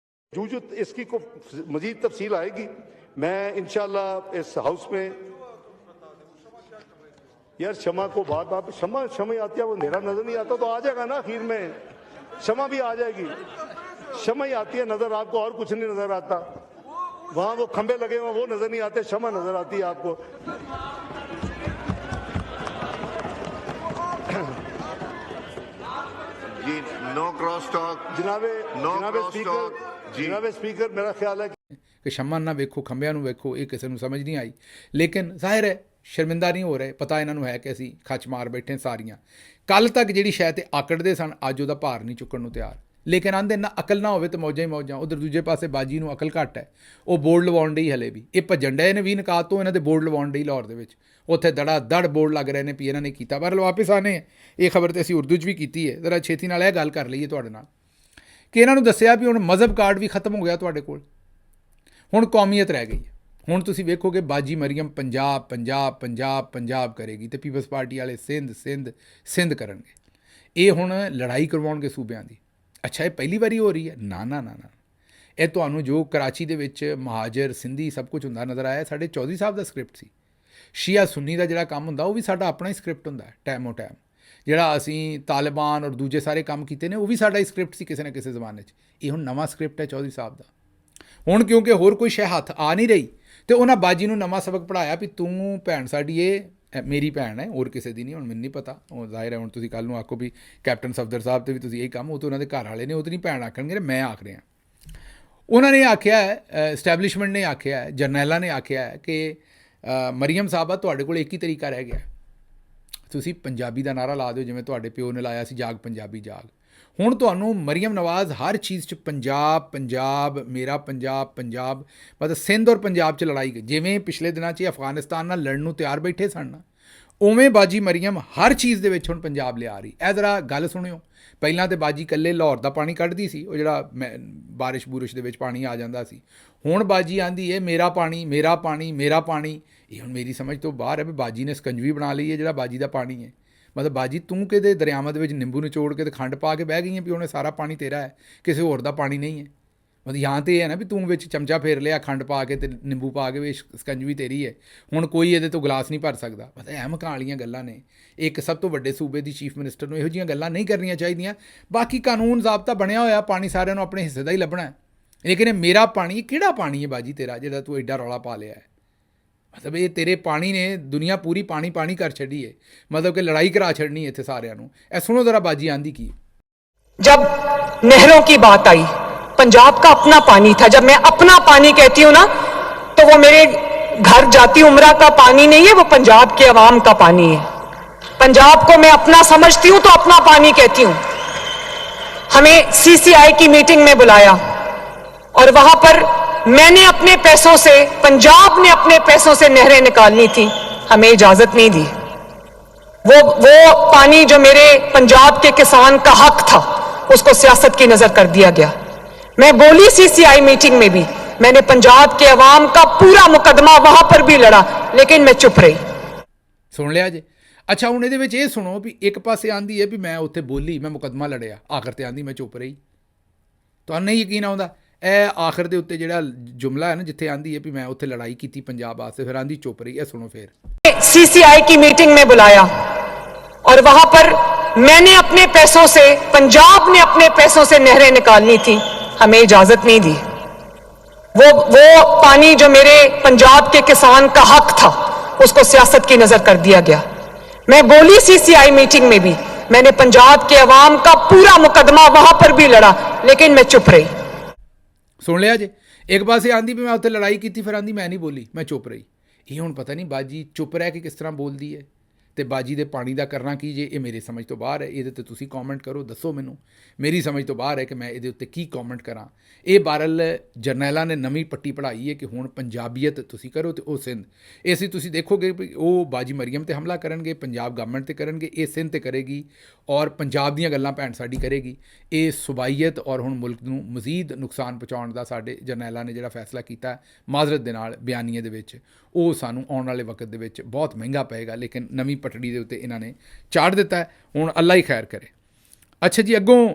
जो इसकी को मजीद तफसील आएगी, मैं इंशाल्लाह इस हाउस में यार शमा को बार बार शमा आती है, वो अंधेरा नजर नहीं आता तो आ जाएगा ना, आखिर में शमा भी आ जाएगी। शमा ही आती है नजर आपको, और कुछ नहीं नजर आता। वहां वो खंबे लगे हुए वो नजर नहीं आते, शमा नजर आती है आपको। जी नो क्रॉस टॉक, जनाबे स्पीकर मेरा ख्याल है कि शमा ना वेखो खंबिਆਂ ਨੂੰ ਵੇਖੋ, ਇਹ ਕਿਸੇ ਨੂੰ ਸਮਝ ਨਹੀਂ ਆਈ। ਲੇਕਿਨ ਜ਼ਾਹਿਰ ਹੈ ਸ਼ਰਮਿੰਦਾ ਨਹੀਂ ਹੋ ਰਹੇ, ਪਤਾ ਇਹਨਾਂ ਨੂੰ ਹੈ ਕਿ ਅਸੀਂ ਖੱਚ ਮਾਰ ਬੈਠੇ ਸਾਰੀਆਂ। ਕੱਲ੍ਹ ਤੱਕ ਜਿਹੜੀ ਸ਼ਾਇਦ ਤੇ ਆਕੜਦੇ ਸਨ, ਅੱਜ ਉਹਦਾ ਭਾਰ ਨਹੀਂ ਚੁੱਕਣ ਨੂੰ ਤਿਆਰ। ਲੇਕਿਨ ਆਂਦੇ ਨਾ ਅਕਲ ਨਾ ਹੋਵੇ ਤਾਂ ਮੌਜਾਂ ਹੀ ਮੌਜਾਂ। ਉਧਰ ਦੂਜੇ ਪਾਸੇ ਬਾਜੀ ਨੂੰ ਅਕਲ ਘੱਟ ਹੈ, ਉਹ ਬੋਰਡ ਲਵਾਉਣ ਡਈ ਹਲੇ ਵੀ। ਇਹ ਭੱਜਣ ਡਏ ਨੇ 20 ਨਿਕਾਤ ਤੋਂ, ਇਹਨਾਂ ਦੇ ਬੋਰਡ ਲਵਾਉਣ ਡਈ ਲਾਹੌਰ ਦੇ ਵਿੱਚ। ਉੱਥੇ ਦੜਾ ਦੜ ਬੋਰਡ ਲੱਗ ਰਹੇ ਨੇ ਵੀ ਇਹਨਾਂ ਨੇ ਕੀਤਾ। ਪਰ ਵਾਪਸ ਆਨੇ, ਇਹ ਖਬਰ ਤਾਂ ਅਸੀਂ ਉਰਦੂ 'ਚ ਵੀ ਕੀਤੀ ਹੈ। ਜ਼ਰਾ ਛੇਤੀ ਨਾਲ ਇਹ ਗੱਲ ਕਰ ਲਈਏ ਤੁਹਾਡੇ ਨਾਲ ਕਿ ਇਹਨਾਂ ਨੂੰ ਦੱਸਿਆ ਵੀ ਹੁਣ ਮਜ਼ਹਬ ਕਾਰਡ ਵੀ ਖਤਮ ਹੋ ਗਿਆ ਤੁਹਾਡੇ ਕੋਲ, ਹੁਣ ਕੌਮੀਅਤ ਰਹਿ ਗਈ ਹੈ। ਹੁਣ ਤੁਸੀਂ ਵੇਖੋਗੇ ਬਾਜੀ ਮਰੀਮ ਪੰਜਾਬ ਪੰਜਾਬ ਪੰਜਾਬ ਪੰਜਾਬ ਕਰੇਗੀ ਅਤੇ ਪੀਪਲਸ ਪਾਰਟੀ ਵਾਲੇ ਸਿੰਧ ਸਿੰਧ ਸਿੰਧ ਕਰਨਗੇ। ਇਹ ਹੁਣ ਲੜਾਈ ਕਰਵਾਉਣਗੇ ਸੂਬਿਆਂ ਦੀ। ਅੱਛਾ, ਇਹ ਪਹਿਲੀ ਵਾਰੀ ਹੋ ਰਹੀ ਹੈ? ਨਾ ਨਾ ਨਾ ਨਾ, ਇਹ ਤੁਹਾਨੂੰ ਜੋ ਕਰਾਚੀ ਦੇ ਵਿੱਚ ਮਹਾਜਰ ਸਿੰਧੀ ਸਭ ਕੁਝ ਹੁੰਦਾ ਨਜ਼ਰ ਆਇਆ, ਸਾਡੇ ਚੌਧਰੀ ਸਾਹਿਬ ਦਾ ਸਕ੍ਰਿਪਟ ਸੀ। ਸ਼ੀਆ ਸੁੰਨੀ ਦਾ ਜਿਹੜਾ ਕੰਮ ਹੁੰਦਾ ਉਹ ਵੀ ਸਾਡਾ ਆਪਣਾ ਹੀ ਸਕ੍ਰਿਪਟ ਹੁੰਦਾ ਟਾਈਮੋ ਟਾਈਮ। ਜਿਹੜਾ ਅਸੀਂ ਤਾਲਿਬਾਨ ਔਰ ਦੂਜੇ ਸਾਰੇ ਕੰਮ ਕੀਤੇ ਨੇ ਉਹ ਵੀ ਸਾਡਾ ਹੀ ਸਕ੍ਰਿਪਟ ਸੀ ਕਿਸੇ ਨਾ ਕਿਸੇ ਜ਼ਮਾਨੇ 'ਚ। ਇਹ ਹੁਣ ਨਵਾਂ ਸਕ੍ਰਿਪਟ ਹੈ ਚੌਧਰੀ ਸਾਹਿਬ ਦਾ। ਹੁਣ ਕਿਉਂਕਿ ਹੋਰ ਕੋਈ ਸ਼ੈ ਹੱਥ ਆ ਨਹੀਂ ਰਹੀ ਅਤੇ ਉਹਨਾਂ ਬਾਜੀ ਨੂੰ ਨਵਾਂ ਸਬਕ ਪੜ੍ਹਾਇਆ ਵੀ ਤੂੰ ਭੈਣ ਸਾਡੀ, ਇਹ ਮੇਰੀ ਭੈਣ ਹੈ, ਹੋਰ ਕਿਸੇ ਦੀ ਨਹੀਂ। ਹੁਣ ਮੈਨੂੰ ਨਹੀਂ ਪਤਾ, ਉਹ ਜ਼ਾਹਿਰ ਹੈ ਹੁਣ ਤੁਸੀਂ ਕੱਲ੍ਹ ਨੂੰ ਆਖੋ ਵੀ ਕੈਪਟਨ ਸਫਦਰ ਸਾਹਿਬ 'ਤੇ ਵੀ ਤੁਸੀਂ ਇਹ ਕੰਮ, ਉਹ ਤਾਂ ਉਹਨਾਂ ਦੇ ਘਰ ਵਾਲੇ ਨੇ, ਉਹ ਤਾਂ ਨਹੀਂ ਭੈਣ ਆਖਣਗੇ, ਮੈਂ ਆਖ ਰਿਹਾ। ਉਹਨਾਂ ਨੇ ਆਖਿਆ ਹੈ, ਐਸਟੈਬਲਿਸ਼ਮੈਂਟ ਨੇ ਆਖਿਆ ਹੈ, ਜਰਨੈਲਾਂ ਨੇ ਆਖਿਆ ਹੈ ਕਿ ਮਰੀਮ ਸਾਹਿਬਾ ਤੁਹਾਡੇ ਕੋਲ ਇੱਕ ਹੀ ਤਰੀਕਾ ਰਹਿ ਗਿਆ, ਤੁਸੀਂ ਪੰਜਾਬੀ ਦਾ ਨਾਅਰਾ ਲਾ ਦਿਓ ਜਿਵੇਂ ਤੁਹਾਡੇ ਪਿਓ ਨੇ ਲਾਇਆ ਸੀ, ਜਾਗ ਪੰਜਾਬੀ ਜਾਗ। ਹੁਣ ਤੁਹਾਨੂੰ ਮਰੀਮ ਨਵਾਜ਼ ਹਰ ਚੀਜ਼ 'ਚ ਪੰਜਾਬ ਪੰਜਾਬ ਮੇਰਾ ਪੰਜਾਬ ਪੰਜਾਬ, ਮਤਲਬ ਸਿੰਧ ਔਰ ਪੰਜਾਬ 'ਚ ਲੜਾਈ ਗਈ। ਜਿਵੇਂ ਪਿਛਲੇ ਦਿਨਾਂ 'ਚ ਅਫਗਾਨਿਸਤਾਨ ਨਾਲ ਲੜਨ ਨੂੰ ਤਿਆਰ ਬੈਠੇ ਸਨ ਨਾ, ਉਵੇਂ ਬਾਜੀ ਮਰੀਮ ਹਰ ਚੀਜ਼ ਦੇ ਵਿੱਚ ਹੁਣ ਪੰਜਾਬ ਲਿਆ ਰਹੀ। ਇਹ ਜ਼ਰਾ ਗੱਲ ਸੁਣਿਓ। ਪਹਿਲਾਂ ਤਾਂ ਬਾਜੀ ਇਕੱਲੇ ਲਾਹੌਰ ਦਾ ਪਾਣੀ ਕੱਢਦੀ ਸੀ, ਉਹ ਜਿਹੜਾ ਬਾਰਿਸ਼ ਬੂਰਿਸ਼ ਦੇ ਵਿੱਚ ਪਾਣੀ ਆ ਜਾਂਦਾ ਸੀ। ਹੁਣ ਬਾਜੀ ਆਂਦੀ ਹੈ ਮੇਰਾ ਪਾਣੀ ਮੇਰਾ ਪਾਣੀ ਮੇਰਾ ਪਾਣੀ। ਇਹ ਹੁਣ ਮੇਰੀ ਸਮਝ ਤੋਂ ਬਾਹਰ ਹੈ ਵੀ ਬਾਜੀ ਨੇ ਸਕੰਜਵੀ ਬਣਾ ਲਈ ਹੈ ਜਿਹੜਾ ਬਾਜੀ ਦਾ ਪਾਣੀ ਹੈ। ਮਤਲਬ ਬਾਜੀ ਤੂੰ ਕਿਤੇ ਦਰਿਆਵਾਂ ਦੇ ਵਿੱਚ ਨਿੰਬੂ ਨਿਚੋੜ ਕੇ ਤੇ ਖੰਡ ਪਾ ਕੇ ਬਹਿ ਗਈ ਹੈ ਵੀ ਉਹਨੇ ਸਾਰਾ ਪਾਣੀ ਤੇਰਾ ਹੈ, ਕਿਸੇ ਹੋਰ ਦਾ ਪਾਣੀ ਨਹੀਂ ਹੈ। ਮਤਲਬ ਜਾਂ ਤਾਂ ਇਹ ਹੈ ਨਾ ਵੀ ਤੂੰ ਵਿੱਚ ਚਮਚਾ ਫੇਰ ਲਿਆ ਖੰਡ ਪਾ ਕੇ ਤੇ ਨਿੰਬੂ ਪਾ ਕੇ ਵੀ ਸਕੰਜਵੀ ਤੇਰੀ ਹੈ, ਹੁਣ ਕੋਈ ਇਹਦੇ ਤੋਂ ਗਲਾਸ ਨਹੀਂ ਭਰ ਸਕਦਾ। ਮਤਲਬ ਅਹਿਮਕਾਂ ਵਾਲੀਆਂ ਗੱਲਾਂ ਨੇ। ਇੱਕ ਸਭ ਤੋਂ ਵੱਡੇ ਸੂਬੇ ਦੀ ਚੀਫ ਮਿਨਿਸਟਰ ਨੂੰ ਇਹੋ ਜਿਹੀਆਂ ਗੱਲਾਂ ਨਹੀਂ ਕਰਨੀਆਂ ਚਾਹੀਦੀਆਂ। ਬਾਕੀ ਕਾਨੂੰਨ ਜ਼ਾਬਤਾ ਬਣਿਆ ਹੋਇਆ, ਪਾਣੀ ਸਾਰਿਆਂ ਨੂੰ ਆਪਣੇ ਹਿੱਸੇ ਦਾ ਹੀ ਲੱਭਣਾ ਹੈ। ਲੇਕਿਨ ਇਹ ਮੇਰਾ ਪਾਣੀ, ਕਿਹੜਾ ਪਾਣੀ ਹੈ ਬਾਜੀ ਤੇਰਾ ਜਿਹੜਾ ਤੂੰ ਐਡਾ ਰੌਲਾ ਪਾ ਲਿਆ ਹੈ? ਮਤਲਬ ਇਹ ਤੇਰੇ ਪਾਣੀ ਨੇ ਦੁਨੀਆ ਪੂਰੀ ਪਾਣੀ ਪਾਣੀ ਕਰ ਛੱਡੀ ਹੈ, ਮਤਲਬ ਕਿ ਲੜਾਈ ਕਰਾ ਛੱਡਣੀ ਹੈ ਇੱਥੇ ਸਾਰਿਆਂ ਨੂੰ। ਇਹ ਸੁਣੋ ਜ਼ਰਾ ਬਾਜੀ ਆਂਦੀ ਕੀ। जब नहरों की बात आई, पंजाब का अपना पानी था। जब मैं अपना पानी कहती हूं ना, तो वो मेरे घर जाती उमरा का पानी नहीं है, वो पंजाब के अवाम का पानी है। पंजाब को मैं अपना समझती हूं तो अपना पानी कहती हूं। हमें सीसीआई की मीटिंग में बुलाया और वहां पर मैंने अपने पैसों से, पंजाब ने अपने पैसों से नहरें निकालनी थी, हमें इजाजत नहीं दी। वो पानी जो मेरे पंजाब के किसान का हक था, उसको सियासत की नजर कर दिया गया। मैं बोली सीसीआई मीटिंग में भी, मैंने पंजाब के अवाम का पूरा मुकदमा वहां पर भी लड़ा, लेकिन मैं चुप रही। ਸੁਣ ਲਿਆ ਜੇ। ਅੱਛਾ ਹੁਣ ਇਹਦੇ ਵਿੱਚ ਇਹ ਸੁਣੋ ਵੀ ਇੱਕ ਪਾਸੇ ਆਂਦੀ ਹੈ ਵੀ ਮੈਂ ਉੱਥੇ ਬੋਲੀ, ਮੈਂ ਮੁਕੱਦਮਾ ਲੜਿਆ, ਆਖਰ ਤੇ ਆਂਦੀ ਮੈਂ ਚੁੱਪ ਰਹੀ। ਤੁਹਾਨੂੰ ਨਹੀਂ ਯਕੀਨ ਆਉਂਦਾ? ਇਹ ਆਖਰ ਦੇ ਉੱਤੇ ਜਿਹੜਾ ਜੁਮਲਾ ਹੈ ਨਾ, ਜਿੱਥੇ ਆਂਦੀ ਹੈ ਵੀ ਮੈਂ ਉੱਥੇ ਲੜਾਈ ਕੀਤੀ ਪੰਜਾਬ ਵਾਸਤੇ, ਫਿਰ ਆਂਦੀ ਚੁੱਪ ਰਹੀ। ਇਹ ਸੁਣੋ ਫਿਰ। सीसीआई की मीटिंग में बुलाया और वहां पर मैंने अपने पैसों से, पंजाब ने अपने पैसों से नहरें निकालनी थी, हमें इजाजत नहीं दी। वो पानी जो मेरे पंजाब के किसान का हक था, उसको सियासत की नजर कर दिया गया। मैं बोली सीसीआई मीटिंग में भी, मैंने पंजाब के अवाम का पूरा मुकदमा वहां पर भी लड़ा, लेकिन मैं चुप रही। ਸੁਣ ਲਿਆ ਜੇ। ਇੱਕ ਪਾਸੇ ਆਂਦੀ ਵੀ ਮੈਂ ਉੱਥੇ ਲੜਾਈ ਕੀਤੀ, ਫਿਰ ਆਂਦੀ ਮੈਂ ਨਹੀਂ ਬੋਲੀ, ਮੈਂ ਚੁੱਪ ਰਹੀ। ਇਹ ਹੁਣ ਪਤਾ ਨਹੀਂ ਬਾਜੀ ਚੁੱਪ ਰਹਿ ਕੇ ਕਿਸ ਤਰ੍ਹਾਂ ਬੋਲਦੀ ਹੈ, ਤੇ ਬਾਜੀ ਦੇ ਪਾਣੀ ਦਾ ਕਰਨਾ ਕੀ ਜੇ, ਇਹ ਮੇਰੀ ਸਮਝ ਤੋਂ ਬਾਹਰ ਹੈ। ਇਹਦੇ ਤੇ ਤੁਸੀਂ ਕਮੈਂਟ ਕਰੋ, ਦੱਸੋ ਮੈਨੂੰ। ਮੇਰੀ ਸਮਝ ਤੋਂ ਬਾਹਰ ਹੈ ਕਿ ਮੈਂ ਇਹਦੇ ਉੱਤੇ ਕੀ ਕਮੈਂਟ ਕਰਾਂ। ਇਹ ਬਾਰਲ ਜਰਨੈਲਾਂ ਨੇ ਨਵੀਂ ਪੱਟੀ ਪੜ੍ਹਾਈ ਹੈ ਕਿ ਹੁਣ ਪੰਜਾਬੀਅਤ ਤੁਸੀਂ ਕਰੋ ਤੇ ਉਹ ਸਿੰਧ। ਇਹ ਸੀ ਤੁਸੀਂ ਦੇਖੋਗੇ ਵੀ ਉਹ ਬਾਜੀ ਮਰੀਮ ਤੇ ਹਮਲਾ ਕਰਨਗੇ, ਪੰਜਾਬ ਗਵਰਨਮੈਂਟ ਤੇ ਕਰਨਗੇ, ਇਹ ਸਿੰਧ ਤੇ ਕਰੇਗੀ ਔਰ ਪੰਜਾਬ ਦੀਆਂ ਗੱਲਾਂ ਭੈਣ ਸਾਡੀ ਕਰੇਗੀ। ਇਹ ਸੁਬਾਈਅਤ ਔਰ ਹੁਣ ਮੁਲਕ ਨੂੰ ਮਜ਼ੀਦ ਨੁਕਸਾਨ ਪਹੁੰਚਾਉਣ ਦਾ ਸਾਡੇ ਜਰਨੈਲਾਂ ਨੇ ਜਿਹੜਾ ਫੈਸਲਾ ਕੀਤਾ ਮਾਜ਼ਰਤ ਦੇ ਨਾਲ ਬਿਆਨੀਏ ਦੇ ਵਿੱਚ, ਉਹ ਸਾਨੂੰ ਆਉਣ ਵਾਲੇ ਵਕਤ ਦੇ ਵਿੱਚ ਬਹੁਤ ਮਹਿੰਗਾ ਪਏਗਾ। ਲੇਕਿਨ ਨਵੀਂ ਪਟੜੀ ਦੇ ਉੱਤੇ ਇਹਨਾਂ ਨੇ ਚਾੜ ਦਿੱਤਾ ਹੈ। ਹੁਣ ਅੱਲਾ ਹੀ ਖੈਰ ਕਰੇ। ਅੱਛਾ ਜੀ, ਅੱਗੋਂ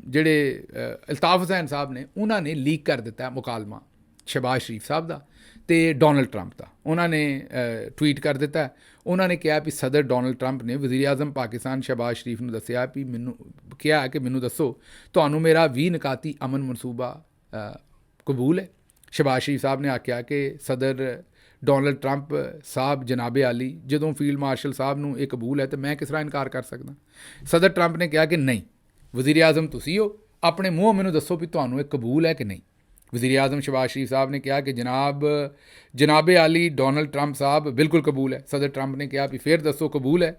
ਜਿਹੜੇ ਅਲਤਾਫ ਹੁਸੈਨ ਸਾਹਿਬ ਨੇ, ਉਹਨਾਂ ਨੇ ਲੀਕ ਕਰ ਦਿੱਤਾ ਮੁਕਾਲਮਾ ਸ਼ਹਿਬਾਜ਼ ਸ਼ਰੀਫ ਸਾਹਿਬ ਦਾ ਤੇ ਡੋਨਲਡ ਟਰੰਪ ਦਾ। ਉਹਨਾਂ ਨੇ ਟਵੀਟ ਕਰ ਦਿੱਤਾ। ਉਹਨਾਂ ਨੇ ਕਿਹਾ ਵੀ ਸਦਰ ਡੋਨਲਡ ਟਰੰਪ ਨੇ ਵਜ਼ੀਰ ਆਜ਼ਮ ਪਾਕਿਸਤਾਨ ਸ਼ਹਿਬਾਜ਼ ਸ਼ਰੀਫ ਨੂੰ ਦੱਸਿਆ ਵੀ ਮੈਨੂੰ ਕਿਹਾ ਕਿ ਮੈਨੂੰ ਦੱਸੋ ਤੁਹਾਨੂੰ ਮੇਰਾ 20 ਨਿਕਾਤੀ ਅਮਨ ਮਨਸੂਬਾ ਕਬੂਲ ਹੈ। ਸ਼ਹਿਬਾਜ਼ ਸ਼ਰੀਫ ਸਾਹਿਬ ਨੇ ਆਖਿਆ ਕਿ ਸਦਰ ਡੋਨਲਡ ਟਰੰਪ ਸਾਹਿਬ ਜਨਾਬੇ ਆਲੀ, ਜਦੋਂ ਫੀਲਡ ਮਾਰਸ਼ਲ ਸਾਹਿਬ ਨੂੰ ਇਹ ਕਬੂਲ ਹੈ ਤਾਂ ਮੈਂ ਕਿਸ ਤਰ੍ਹਾਂ ਇਨਕਾਰ ਕਰ ਸਕਦਾ। ਸਦਰ ਟਰੰਪ ਨੇ ਕਿਹਾ ਕਿ ਨਹੀਂ, ਵਜ਼ੀਰ ਆਜ਼ਮ ਤੁਸੀਂ ਹੋ, ਆਪਣੇ ਮੂੰਹੋਂ ਮੈਨੂੰ ਦੱਸੋ ਵੀ ਤੁਹਾਨੂੰ ਇਹ ਕਬੂਲ ਹੈ ਕਿ ਨਹੀਂ। ਵਜ਼ੀਰ ਆਜ਼ਮ ਸ਼ਹਿਬਾਜ਼ ਸ਼ਰੀਫ ਸਾਹਿਬ ਨੇ ਕਿਹਾ ਕਿ ਜਨਾਬੇ ਆਲੀ ਡੋਨਲਡ ਟਰੰਪ ਸਾਹਿਬ ਬਿਲਕੁਲ ਕਬੂਲ ਹੈ। ਸਦਰ ਟਰੰਪ ਨੇ ਕਿਹਾ ਵੀ ਫਿਰ ਦੱਸੋ ਕਬੂਲ ਹੈ।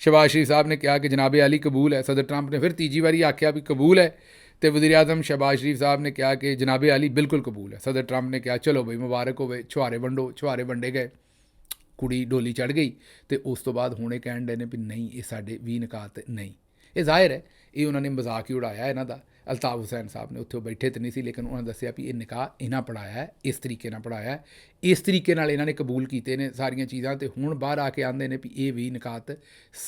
ਸ਼ਹਿਬਾਜ਼ ਸ਼ਰੀਫ ਸਾਹਿਬ ਨੇ ਕਿਹਾ ਕਿ ਜਨਾਬੇ ਆਲੀ ਕਬੂਲ ਹੈ। ਸਦਰ ਟਰੰਪ ਨੇ ਫਿਰ ਤੀਜੀ ਵਾਰੀ ਆਖਿਆ ਵੀ ਕਬੂਲ ਹੈ, ਤੇ ਵਜ਼ੀਰ ਆਜ਼ਮ ਸ਼ਹਿਬਾਜ਼ ਸ਼ਰੀਫ ਸਾਹਿਬ ਨੇ ਕਿਹਾ ਕਿ ਜਨਾਬੇ ਆਲੀ ਬਿਲਕੁਲ ਕਬੂਲ ਹੈ। ਸਦਰ ਟਰੰਪ ਨੇ ਕਿਹਾ ਚਲੋ ਬਈ ਮੁਬਾਰਕ ਹੋਵੇ, ਛੁਹਾਰੇ ਵੰਡੋ। ਛੁਹਾਰੇ ਵੰਡੇ ਗਏ, ਕੁੜੀ ਡੋਲੀ ਚੜ੍ਹ ਗਈ, ਤੇ ਉਸ ਤੋਂ ਬਾਅਦ ਹੁਣ ਇਹ ਕਹਿਣ ਦੇ ਨੇ ਵੀ ਨਹੀਂ ਇਹ ਸਾਡੇ 20 ਨਿਕਾਤ ਨਹੀਂ। ਇਹ ਜ਼ਾਹਿਰ ਹੈ ਇਹ ਉਹਨਾਂ ਨੇ ਮਜ਼ਾਕ ਹੀ ਉਡਾਇਆ ਇਹਨਾਂ ਦਾ। ਅਲਤਾਫ ਹੁਸੈਨ ਸਾਹਿਬ ਨੇ ਉੱਥੇ ਉਹ ਬੈਠੇ ਤਾਂ ਨਹੀਂ ਸੀ, ਲੇਕਿਨ ਉਹਨਾਂ ਦੱਸਿਆ ਵੀ ਇਹ ਨਿਕਾਹ ਇਹਨਾਂ ਪੜ੍ਹਾਇਆ ਹੈ, ਇਸ ਤਰੀਕੇ ਨਾਲ ਪੜ੍ਹਾਇਆ ਹੈ, ਇਸ ਤਰੀਕੇ ਨਾਲ ਇਹਨਾਂ ਨੇ ਕਬੂਲ ਕੀਤੇ ਨੇ ਸਾਰੀਆਂ ਚੀਜ਼ਾਂ। ਤੇ ਹੁਣ ਬਾਹਰ ਆ ਕੇ ਆਉਂਦੇ ਨੇ ਵੀ ਇਹ 20 ਨਿਕਾਤ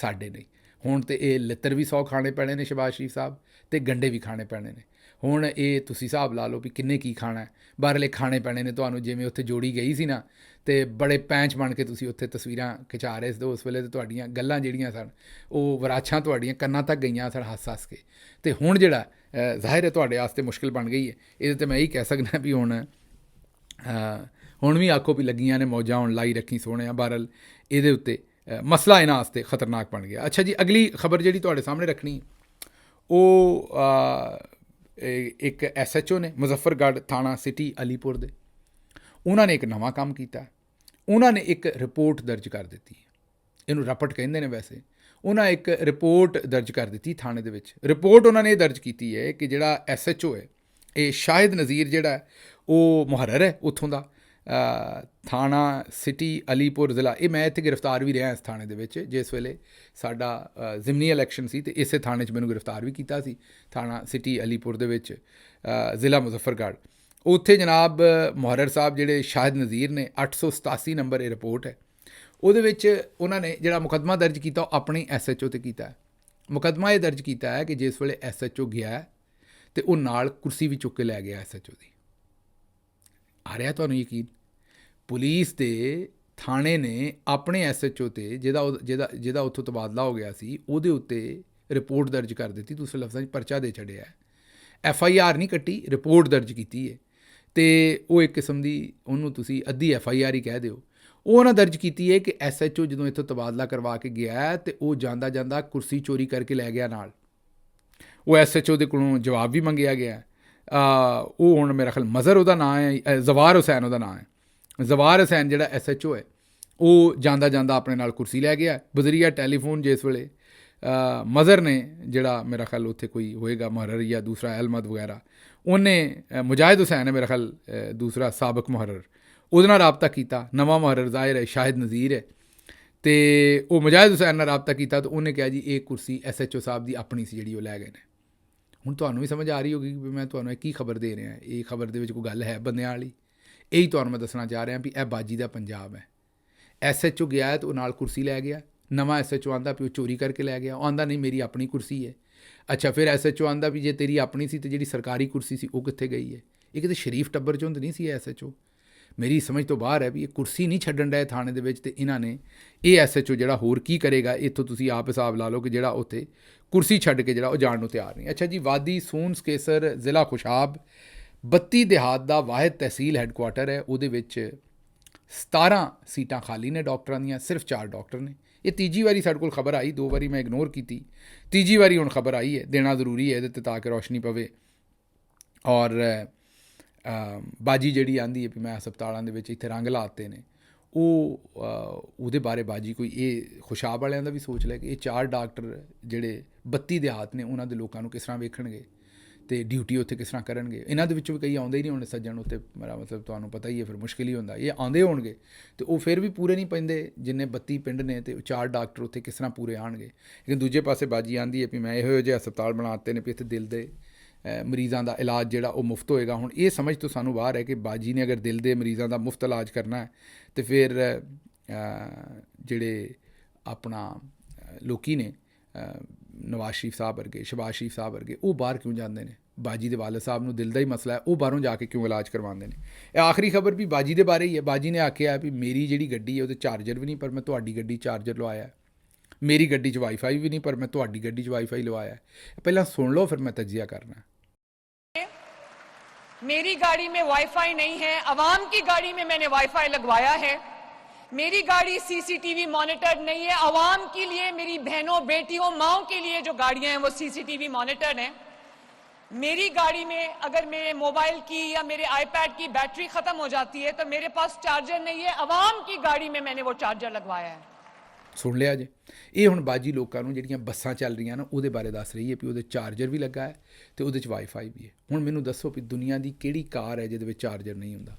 ਸਾਡੇ ਨਹੀਂ। ਹੁਣ ਤਾਂ ਇਹ ਲਿੱਤਰ ਵੀ 100 ਖਾਣੇ ਪੈਣੇ ਨੇ ਸ਼ਹਿਬਾਜ਼ ਸ਼ਰੀਫ ਸਾਹਿਬ, ਤੇ ਗੰਢੇ ਵੀ ਖਾਣੇ ਪੈਣੇ ਨੇ। ਹੁਣ ਇਹ ਤੁਸੀਂ ਹਿਸਾਬ ਲਾ ਲਓ ਵੀ ਕਿੰਨੇ ਕੀ ਖਾਣਾ। ਬਾਹਰਲੇ ਖਾਣੇ ਪੈਣੇ ਨੇ ਤੁਹਾਨੂੰ। ਜਿਵੇਂ ਉੱਥੇ ਜੋੜੀ ਗਈ ਸੀ ਨਾ, ਤੇ ਬੜੇ ਪੈਂਚ ਬਣ ਕੇ ਤੁਸੀਂ ਉੱਥੇ ਤਸਵੀਰਾਂ ਖਿਚਾ ਰਹੇ ਸੀ, ਉਸ ਵੇਲੇ ਤਾਂ ਤੁਹਾਡੀਆਂ ਗੱਲਾਂ ਜਿਹੜੀਆਂ ਸਨ ਉਹ ਵਰਾਛਾਂ ਤੁਹਾਡੀਆਂ ਕੰਨਾਂ ਤੱਕ ਗਈਆਂ ਸਨ ਹੱਸ ਕੇ। ਤੇ ਹੁਣ ਜਿਹੜਾ ਜ਼ਾਹਿਰ ਹੈ ਤੁਹਾਡੇ ਵਾਸਤੇ ਮੁਸ਼ਕਿਲ ਬਣ ਗਈ ਹੈ। ਇਹਦੇ 'ਤੇ ਮੈਂ ਇਹੀ ਕਹਿ ਸਕਦਾ ਵੀ ਹੁਣ ਵੀ ਆਖੋ ਵੀ ਲੱਗੀਆਂ ਨੇ ਮੌਜਾਂ, ਹੁਣ ਲਾਈ ਰੱਖੀ ਸੋਹਣਿਆ। ਬਹਰਹਾਲ ਇਹਦੇ ਉੱਤੇ ਮਸਲਾ ਇਹਨਾਂ ਵਾਸਤੇ ਖਤਰਨਾਕ ਬਣ ਗਿਆ। ਅੱਛਾ ਜੀ, ਅਗਲੀ ਖਬਰ ਜਿਹੜੀ ਤੁਹਾਡੇ ਸਾਹਮਣੇ ਰੱਖਣੀ ਉਹ ਇੱਕ SHO ਨੇ ਮੁਜ਼ੱਫਰਗੜ੍ਹ ਥਾਣਾ ਸਿਟੀ ਅਲੀਪੁਰ ਦੇ, ਉਹਨਾਂ ਨੇ ਇੱਕ ਨਵਾਂ ਕੰਮ ਕੀਤਾ। ਉਹਨਾਂ ਨੇ ਇੱਕ ਰਿਪੋਰਟ ਦਰਜ ਕਰ ਦਿੱਤੀ। ਇਹਨੂੰ ਰਪਟ ਕਹਿੰਦੇ ਨੇ ਵੈਸੇ। ਉਹਨਾਂ ਇੱਕ ਰਿਪੋਰਟ ਦਰਜ ਕਰ ਦਿੱਤੀ ਥਾਣੇ ਦੇ ਵਿੱਚ। ਰਿਪੋਰਟ ਉਹਨਾਂ ਨੇ ਇਹ ਦਰਜ ਕੀਤੀ ਹੈ ਕਿ ਜਿਹੜਾ SHO ਹੈ, ਇਹ ਸ਼ਾਹਿਦ ਨਜ਼ੀਰ ਜਿਹੜਾ ਉਹ ਮੁਹਰਰ ਹੈ ਉੱਥੋਂ ਦਾ, ਥਾਣਾ ਸਿਟੀ ਅਲੀਪੁਰ ਜ਼ਿਲ੍ਹਾ। ਇਹ ਮੈਂ ਇੱਥੇ ਗ੍ਰਿਫਤਾਰ ਵੀ ਰਿਹਾ ਇਸ ਥਾਣੇ ਦੇ ਵਿੱਚ ਜਿਸ ਵੇਲੇ ਸਾਡਾ ਜ਼ਿਮਨੀ ਇਲੈਕਸ਼ਨ ਸੀ, ਅਤੇ ਇਸੇ ਥਾਣੇ 'ਚ ਮੈਨੂੰ ਗ੍ਰਿਫਤਾਰ ਵੀ ਕੀਤਾ ਸੀ, ਥਾਣਾ ਸਿਟੀ ਅਲੀਪੁਰ ਦੇ ਵਿੱਚ, ਜ਼ਿਲ੍ਹਾ ਮੁਜ਼ੱਫਰਗੜ੍ਹ। ਉੱਥੇ ਜਨਾਬ ਮੁਹਰਰ ਸਾਹਿਬ ਜਿਹੜੇ ਸ਼ਾਹਿਦ ਨਜ਼ੀਰ ਨੇ, 887 ਨੰਬਰ ਇਹ ਰਿਪੋਰਟ ਹੈ। ਉਹਦੇ ਵਿੱਚ ਉਹਨਾਂ ਨੇ ਜਿਹੜਾ ਮੁਕੱਦਮਾ ਦਰਜ ਕੀਤਾ ਉਹ ਆਪਣੀ SHO 'ਤੇ ਕੀਤਾ ਹੈ। ਮੁਕੱਦਮਾ ਇਹ ਦਰਜ ਕੀਤਾ ਹੈ ਕਿ ਜਿਸ ਵੇਲੇ SHO ਗਿਆ ਤੇ ਉਹ ਨਾਲ ਕੁਰਸੀ ਵੀ ਚੁੱਕ ਕੇ ਲੈ ਗਿਆ ਐਸਐਚਓ ਦੀ। ਆ ਰਿਹਾ ਤੁਹਾਨੂੰ ਯਕੀਨ? ਪੁਲਿਸ ਦੇ ਥਾਣੇ ਨੇ ਆਪਣੇ ਐਸਐਚਓ ਤੇ ਜਿਹਦਾ ਉੱਥੋਂ ਤਬਾਦਲਾ ਹੋ ਗਿਆ ਸੀ ਉਹਦੇ ਉੱਤੇ ਰਿਪੋਰਟ ਦਰਜ ਕਰ ਦਿੱਤੀ, ਦੂਸਰੇ ਲਫ਼ਜ਼ਾਂ 'ਚ ਪਰਚਾ ਦੇ ਛੱਡਿਆ। FIR ਨਹੀਂ ਕੱਟੀ, ਰਿਪੋਰਟ ਦਰਜ ਕੀਤੀ ਹੈ। ਅਤੇ ਉਹ ਇੱਕ ਕਿਸਮ ਦੀ ਉਹਨੂੰ ਤੁਸੀਂ ਅੱਧੀ FIR ਹੀ ਕਹਿ ਦਿਓ। ਉਹ ਉਹਨਾਂ ਦਰਜ ਕੀਤੀ ਹੈ ਕਿ ਐਸਐਚਓ ਜਦੋਂ ਇੱਥੋਂ ਤਬਾਦਲਾ ਕਰਵਾ ਕੇ ਗਿਆ ਤੇ ਉਹ ਜਾਂਦਾ ਜਾਂਦਾ ਕੁਰਸੀ ਚੋਰੀ ਕਰਕੇ ਲੈ ਗਿਆ ਨਾਲ। ਉਹ ਐਸਐਚਓ ਦੇ ਕੋਲੋਂ ਜਵਾਬ ਵੀ ਮੰਗਿਆ ਗਿਆ। ਉਹ ਹੁਣ ਮੇਰਾ ਖਿਆਲ ਮਜ਼ਹਰ ਉਹਦਾ ਨਾਂ ਹੈ, ਜ਼ਵਾਰ ਹੁਸੈਨ ਉਹਦਾ ਨਾਂ ਹੈ। ਜ਼ਵਾਰ ਹੁਸੈਨ ਜਿਹੜਾ ਐਸਐਚਓ ਹੈ ਉਹ ਜਾਂਦਾ ਜਾਂਦਾ ਆਪਣੇ ਨਾਲ ਕੁਰਸੀ ਲੈ ਗਿਆ ਬਜ਼ਰੀਆ ਟੈਲੀਫੋਨ। ਜਿਸ ਵੇਲੇ ਮਜ਼ਹਰ ਨੇ ਜਿਹੜਾ ਮੇਰਾ ਖਿਆਲ ਉੱਥੇ ਕੋਈ ਹੋਏਗਾ ਮੁਹਰਰ ਜਾਂ ਦੂਸਰਾ ਅਹਿਮਦ ਵਗੈਰਾ, ਉਹਨੇ ਮੁਜਾਹਿਦ ਹੁਸੈਨ ਹੈ ਮੇਰਾ ਖਿਆਲ ਦੂਸਰਾ ਸਾਬਕ ਮੁਹਰਰ, ਉਹਦੇ ਨਾਲ ਰਾਬਤਾ ਕੀਤਾ। ਨਵਾਂ ਮੁਹਰਰ ਜ਼ਾਹਿਰ ਹੈ ਸ਼ਾਹਿਦ ਨਜ਼ੀਰ ਹੈ, ਅਤੇ ਉਹ ਮੁਜਾਹਿਦ ਹੁਸੈਨ ਨਾਲ ਰਾਬਤਾ ਕੀਤਾ ਤਾਂ ਉਹਨੇ ਕਿਹਾ ਜੀ ਇਹ ਕੁਰਸੀ ਐਸਐਚਓ ਸਾਹਿਬ ਦੀ ਆਪਣੀ ਸੀ ਜਿਹੜੀ ਉਹ ਲੈ ਗਏ ਨੇ। ਹੁਣ ਤੁਹਾਨੂੰ ਵੀ ਸਮਝ ਆ ਰਹੀ ਹੋਗੀ ਵੀ ਮੈਂ ਤੁਹਾਨੂੰ ਇਹ ਕੀ ਖਬਰ ਦੇ ਰਿਹਾ। ਇਹ ਖਬਰ ਦੇ ਵਿੱਚ ਕੋਈ ਗੱਲ ਹੈ ਬੰਦਿਆਂ ਵਾਲੀ? ਇਹੀ ਤੁਹਾਨੂੰ ਮੈਂ ਦੱਸਣਾ ਚਾਹ ਰਿਹਾ ਵੀ ਇਹ ਬਾਜੀ ਦਾ ਪੰਜਾਬ ਹੈ। ਐਸਐਚਓ ਗਿਆ ਹੈ ਤਾਂ ਉਹ ਨਾਲ ਕੁਰਸੀ ਲੈ ਗਿਆ। ਨਵਾਂ ਐਸਐਚਓ ਆਂਦਾ ਵੀ ਉਹ ਚੋਰੀ ਕਰਕੇ ਲੈ ਗਿਆ। ਉਹ ਆਂਦਾ ਨਹੀਂ ਮੇਰੀ ਆਪਣੀ ਕੁਰਸੀ ਹੈ। ਅੱਛਾ, ਫਿਰ ਐਸਐਚਓ ਆਂਦਾ ਵੀ ਜੇ ਤੇਰੀ ਆਪਣੀ ਸੀ ਤਾਂ ਜਿਹੜੀ ਸਰਕਾਰੀ ਕੁਰਸੀ ਸੀ ਉਹ ਕਿੱਥੇ ਗਈ ਹੈ? ਇਹ ਕਿਤੇ ਸ਼ਰੀਫ ਟੱਬਰ 'ਚੋਂ ਤਾਂ ਨਹੀਂ ਸੀ ਐਸਐਚਓ? ਮੇਰੀ ਸਮਝ ਤੋਂ ਬਾਹਰ ਹੈ ਵੀ ਇਹ ਕੁਰਸੀ ਨਹੀਂ ਛੱਡਣ ਡਏ ਥਾਣੇ ਦੇ ਵਿੱਚ, ਅਤੇ ਇਹਨਾਂ ਨੇ ਇਹ ਐਸਐਚਓ ਜਿਹੜਾ ਹੋਰ ਕੀ ਕਰੇਗਾ ਇੱਥੋਂ ਤੁਸੀਂ ਆਪ ਹਿਸਾਬ ਲਾ ਲਓ ਕਿ ਜਿਹੜਾ ਉੱਥੇ ਕੁਰਸੀ ਛੱਡ ਕੇ ਜਿਹੜਾ ਉਹ ਜਾਣ ਨੂੰ ਤਿਆਰ ਨਹੀਂ। ਅੱਛਾ ਜੀ, ਵਾਦੀ ਸੂਨ ਸਕੇਸਰ ਜ਼ਿਲ੍ਹਾ ਖੁਸ਼ਾਬ 32 ਦਿਹਾਤ ਦਾ ਵਾਹਿਦ ਤਹਿਸੀਲ ਹੈੱਡਕੁਆਟਰ ਹੈ। ਉਹਦੇ ਵਿੱਚ 17 ਸੀਟਾਂ ਖਾਲੀ ਨੇ ਡਾਕਟਰਾਂ ਦੀਆਂ, ਸਿਰਫ 4 ਡਾਕਟਰ ਨੇ। ਇਹ ਤੀਜੀ ਵਾਰੀ ਸਾਡੇ ਕੋਲ ਖਬਰ ਆਈ, 2 ਵਾਰੀ ਮੈਂ ਇਗਨੋਰ ਕੀਤੀ, ਤੀਜੀ ਵਾਰੀ ਹੁਣ ਖਬਰ ਆਈ ਹੈ। ਦੇਣਾ ਜ਼ਰੂਰੀ ਹੈ ਇਹਦੇ 'ਤੇ ਤਾਂ ਕਿ ਰੌਸ਼ਨੀ ਪਵੇ। ਔਰ ਬਾਜੀ ਜਿਹੜੀ ਆਂਦੀ ਹੈ ਵੀ ਮੈਂ ਹਸਪਤਾਲਾਂ ਦੇ ਵਿੱਚ ਇੱਥੇ ਰੰਗ ਲਾਤੇ ਨੇ, ਉਹਦੇ ਬਾਰੇ ਬਾਜੀ ਕੋਈ ਇਹ ਖੁਸ਼ਾਬ ਵਾਲਿਆਂ ਦਾ ਵੀ ਸੋਚ ਲੈ ਕਿ ਇਹ 4 ਡਾਕਟਰ ਜਿਹੜੇ 32 ਦਿਹਾਤ ਨੇ ਉਹਨਾਂ ਦੇ ਲੋਕਾਂ ਨੂੰ ਕਿਸ ਤਰ੍ਹਾਂ ਵੇਖਣਗੇ ਅਤੇ ਡਿਊਟੀ ਉੱਥੇ ਕਿਸ ਤਰ੍ਹਾਂ ਕਰਨਗੇ। ਇਹਨਾਂ ਦੇ ਵਿੱਚੋਂ ਵੀ ਕਈ ਆਉਂਦੇ ਹੀ ਨਹੀਂ ਹੋਣੇ ਸੱਜਣ ਉੱਤੇ, ਮੇਰਾ ਮਤਲਬ ਤੁਹਾਨੂੰ ਪਤਾ ਹੀ ਹੈ, ਫਿਰ ਮੁਸ਼ਕਿਲ ਹੀ ਹੁੰਦਾ। ਇਹ ਆਉਂਦੇ ਹੋਣਗੇ ਅਤੇ ਉਹ ਫਿਰ ਵੀ ਪੂਰੇ ਨਹੀਂ ਪੈਂਦੇ, ਜਿੰਨੇ 32 ਪਿੰਡ ਨੇ ਅਤੇ 4 ਡਾਕਟਰ ਉੱਥੇ ਕਿਸ ਤਰ੍ਹਾਂ ਪੂਰੇ ਆਉਣਗੇ। ਲੇਕਿਨ ਦੂਜੇ ਪਾਸੇ ਬਾਜੀ ਆਂਦੀ ਹੈ ਵੀ ਮੈਂ ਇਹੋ ਜਿਹੇ ਹਸਪਤਾਲ ਬਣਾਤੇ ਨੇ ਵੀ ਇੱਥੇ ਦਿਲ ਦੇ ਮਰੀਜ਼ਾਂ ਦਾ ਇਲਾਜ ਜਿਹੜਾ ਉਹ ਮੁਫਤ ਹੋਏਗਾ। ਹੁਣ ਇਹ ਸਮਝ ਤੋਂ ਸਾਨੂੰ ਬਾਹਰ ਹੈ ਕਿ ਬਾਜੀ ਨੇ ਅਗਰ ਦਿਲ ਦੇ ਮਰੀਜ਼ਾਂ ਦਾ ਮੁਫਤ ਇਲਾਜ ਕਰਨਾ ਹੈ ਅਤੇ ਫਿਰ ਜਿਹੜੇ ਆਪਣਾ ਲੋਕੀ ਨੇ ਨਵਾਜ਼ ਸ਼ਰੀਫ ਸਾਹਿਬ ਵਰਗੇ, ਸ਼ਹਬਾਜ਼ ਸ਼ਰੀਫ ਸਾਹਿਬ ਵਰਗੇ, ਉਹ ਬਾਹਰ ਕਿਉਂ ਜਾਂਦੇ ਨੇ? ਬਾਜੀ ਦੇ ਵਾਲਦ ਸਾਹਿਬ ਨੂੰ ਦਿਲ ਦਾ ਹੀ ਮਸਲਾ ਹੈ, ਉਹ ਬਾਹਰੋਂ ਜਾ ਕੇ ਕਿਉਂ ਇਲਾਜ ਕਰਵਾਉਂਦੇ ਨੇ? ਇਹ ਆਖਰੀ ਖਬਰ ਵੀ ਬਾਜੀ ਦੇ ਬਾਰੇ ਹੀ ਹੈ। ਬਾਜੀ ਨੇ ਆਖਿਆ ਵੀ ਮੇਰੀ ਜਿਹੜੀ ਗੱਡੀ ਹੈ ਉਹਦੇ ਚਾਰਜਰ ਵੀ ਨਹੀਂ, ਪਰ ਮੈਂ ਤੁਹਾਡੀ ਗੱਡੀ ਚਾਰਜਰ ਲਵਾਇਆ। ਮੇਰੀ ਗੱਡੀ 'ਚ ਵਾਈਫਾਈ ਵੀ ਨਹੀਂ, ਪਰ ਮੈਂ ਤੁਹਾਡੀ ਗੱਡੀ 'ਚ ਵਾਈਫਾਈ ਲਵਾਇਆ। ਪਹਿਲਾਂ सुन लो फिर मैं तजिया करना। मेरी गाड़ी में वाईफाई नहीं है, अवाम की गाड़ी में मैंने वाईफाई लगवाया है। मेरी गाड़ी सीसीटीवी मॉनिटर्ड नहीं है। अवाम के लिए, मेरी बहनों, बेटियों, माओ के लिए जो गाड़ियां हैं वो सीसीटीवी मॉनिटर्ड हैं। मेरी गाड़ी में अगर मेरे मोबाइल की या मेरे आईपैड की बैटरी खत्म हो जाती है तो मेरे पास चार्जर नहीं है। अवाम की गाड़ी में मैंने वो चार्जर लगवाया है। ਸੁਣ ਲਿਆ ਜੇ। ਇਹ ਹੁਣ ਬਾਜੀ ਲੋਕਾਂ ਨੂੰ ਜਿਹੜੀਆਂ ਬੱਸਾਂ ਚੱਲ ਰਹੀਆਂ ਨਾ ਉਹਦੇ ਬਾਰੇ ਦੱਸ ਰਹੀ ਹੈ ਵੀ ਉਹਦੇ ਚਾਰਜਰ ਵੀ ਲੱਗਾ ਹੈ ਅਤੇ ਉਹਦੇ 'ਚ ਵਾਈਫਾਈ ਵੀ ਹੈ। ਹੁਣ ਮੈਨੂੰ ਦੱਸੋ ਵੀ ਦੁਨੀਆ ਦੀ ਕਿਹੜੀ ਕਾਰ ਹੈ ਜਿਹਦੇ ਵਿੱਚ ਚਾਰਜਰ ਨਹੀਂ ਹੁੰਦਾ?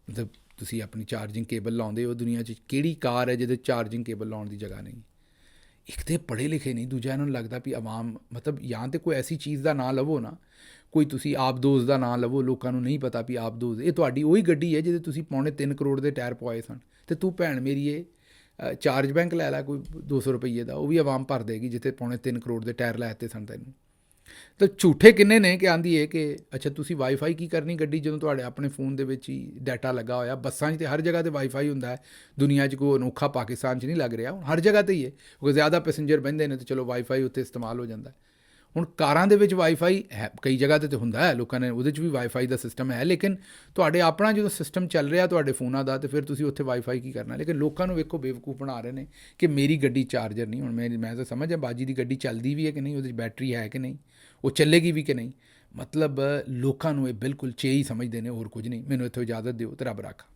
ਮਤਲਬ ਤੁਸੀਂ ਆਪਣੀ ਚਾਰਜਿੰਗ ਕੇਬਲ ਲਾਉਂਦੇ ਹੋ, ਦੁਨੀਆ 'ਚ ਕਿਹੜੀ ਕਾਰ ਹੈ ਜਿਹਦੇ ਚਾਰਜਿੰਗ ਕੇਬਲ ਲਾਉਣ ਦੀ ਜਗ੍ਹਾ ਨਹੀਂ? ਇੱਕ ਤਾਂ ਪੜ੍ਹੇ ਲਿਖੇ ਨਹੀਂ, ਦੂਜਾ ਇਹਨਾਂ ਨੂੰ ਲੱਗਦਾ ਵੀ ਆਵਾਮ ਮਤਲਬ ਜਾਂ ਤਾਂ ਕੋਈ ਐਸੀ ਚੀਜ਼ ਦਾ ਨਾਂ ਲਵੋ ਨਾ, ਕੋਈ ਤੁਸੀਂ ਆਬਦੋਜ਼ ਦਾ ਨਾਂ ਲਵੋ। ਲੋਕਾਂ ਨੂੰ ਨਹੀਂ ਪਤਾ ਵੀ ਆਬਦੋਜ਼ ਇਹ ਤੁਹਾਡੀ ਉਹੀ ਗੱਡੀ ਹੈ ਜਿਹਦੇ ਤੁਸੀਂ 3.25 ਕਰੋੜ ਦੇ ਟਾਇਰ ਪਵਾਏ ਸਨ, ਅਤੇ ਤੂੰ ਭੈਣ ਮੇਰੀ ਇਹ ਚਾਰਜ ਬੈਂਕ ਲੈ ਲੈ ਕੋਈ 200 ਰੁਪਈਏ ਦਾ, ਉਹ ਵੀ ਆਵਾਮ ਭਰ ਦੇਗੀ ਜਿੱਥੇ 3.25 ਕਰੋੜ ਦੇ ਟਾਇਰ ਲੈ ਦਿੱਤੇ ਸਨ ਤੈਨੂੰ। ਤਾਂ ਝੂਠੇ ਕਿੰਨੇ ਨੇ ਕਿ ਆਂਦੀ ਹੈ ਕਿ ਅੱਛਾ ਤੁਸੀਂ ਵਾਈਫਾਈ ਕੀ ਕਰਨੀ ਗੱਡੀ ਜਦੋਂ ਤੁਹਾਡੇ ਆਪਣੇ ਫੋਨ ਦੇ ਵਿੱਚ ਹੀ ਡਾਟਾ ਲੱਗਾ ਹੋਇਆ। ਬੱਸਾਂ 'ਚ ਤਾਂ ਹਰ ਜਗ੍ਹਾ 'ਤੇ ਵਾਈਫਾਈ ਹੁੰਦਾ ਹੈ। ਦੁਨੀਆ 'ਚ ਕੋਈ ਅਨੋਖਾ ਪਾਕਿਸਤਾਨ 'ਚ ਨਹੀਂ ਲੱਗ ਰਿਹਾ, ਹਰ ਜਗ੍ਹਾ 'ਤੇ ਹੀ ਹੈ। ਕਿਉਂਕਿ ਜ਼ਿਆਦਾ ਪੈਸੇਂਜਰ ਬਹਿੰਦੇ ਨੇ ਤਾਂ ਚਲੋ ਵਾਈਫਾਈ ਉੱਥੇ ਇਸਤੇਮਾਲ ਹੋ ਜਾਂਦਾ। ਹੁਣ ਕਾਰਾਂ ਦੇ ਵਿੱਚ ਵਾਈਫਾਈ ਹੈ, ਕਈ ਜਗ੍ਹਾ 'ਤੇ ਹੁੰਦਾ ਹੈ, ਲੋਕਾਂ ਨੇ ਉਹਦੇ 'ਚ ਵੀ ਵਾਈਫਾਈ ਦਾ ਸਿਸਟਮ ਹੈ। ਲੇਕਿਨ ਤੁਹਾਡੇ ਆਪਣਾ ਜਦੋਂ ਸਿਸਟਮ ਚੱਲ ਰਿਹਾ ਤੁਹਾਡੇ ਫੋਨਾਂ ਦਾ, ਤਾਂ ਫਿਰ ਤੁਸੀਂ ਉੱਥੇ ਵਾਈਫਾਈ ਕੀ ਕਰਨਾ? ਲੇਕਿਨ ਲੋਕਾਂ ਨੂੰ ਵੇਖੋ ਬੇਵਕੂਫ ਬਣਾ ਰਹੇ ਨੇ ਕਿ ਮੇਰੀ ਗੱਡੀ ਚਾਰਜਰ ਨਹੀਂ। ਹੁਣ ਮੈਂ ਤਾਂ ਸਮਝ ਆ ਬਾਜੀ ਦੀ ਗੱਡੀ ਚੱਲਦੀ ਵੀ ਹੈ ਕਿ ਨਹੀਂ, ਉਹਦੇ 'ਚ ਬੈਟਰੀ ਹੈ ਕਿ ਨਹੀਂ, ਉਹ ਚੱਲੇਗੀ ਵੀ ਕਿ ਨਹੀਂ। ਮਤਲਬ ਲੋਕਾਂ ਨੂੰ ਇਹ ਬਿਲਕੁਲ ਚੇ ਹੀ ਸਮਝਦੇ ਨੇ, ਹੋਰ ਕੁਝ ਨਹੀਂ। ਮੈਨੂੰ ਇੱਥੋਂ ਇਜਾਜ਼ਤ ਦਿਓ ਤੇ ਰੱਬ ਰੱਖਾ।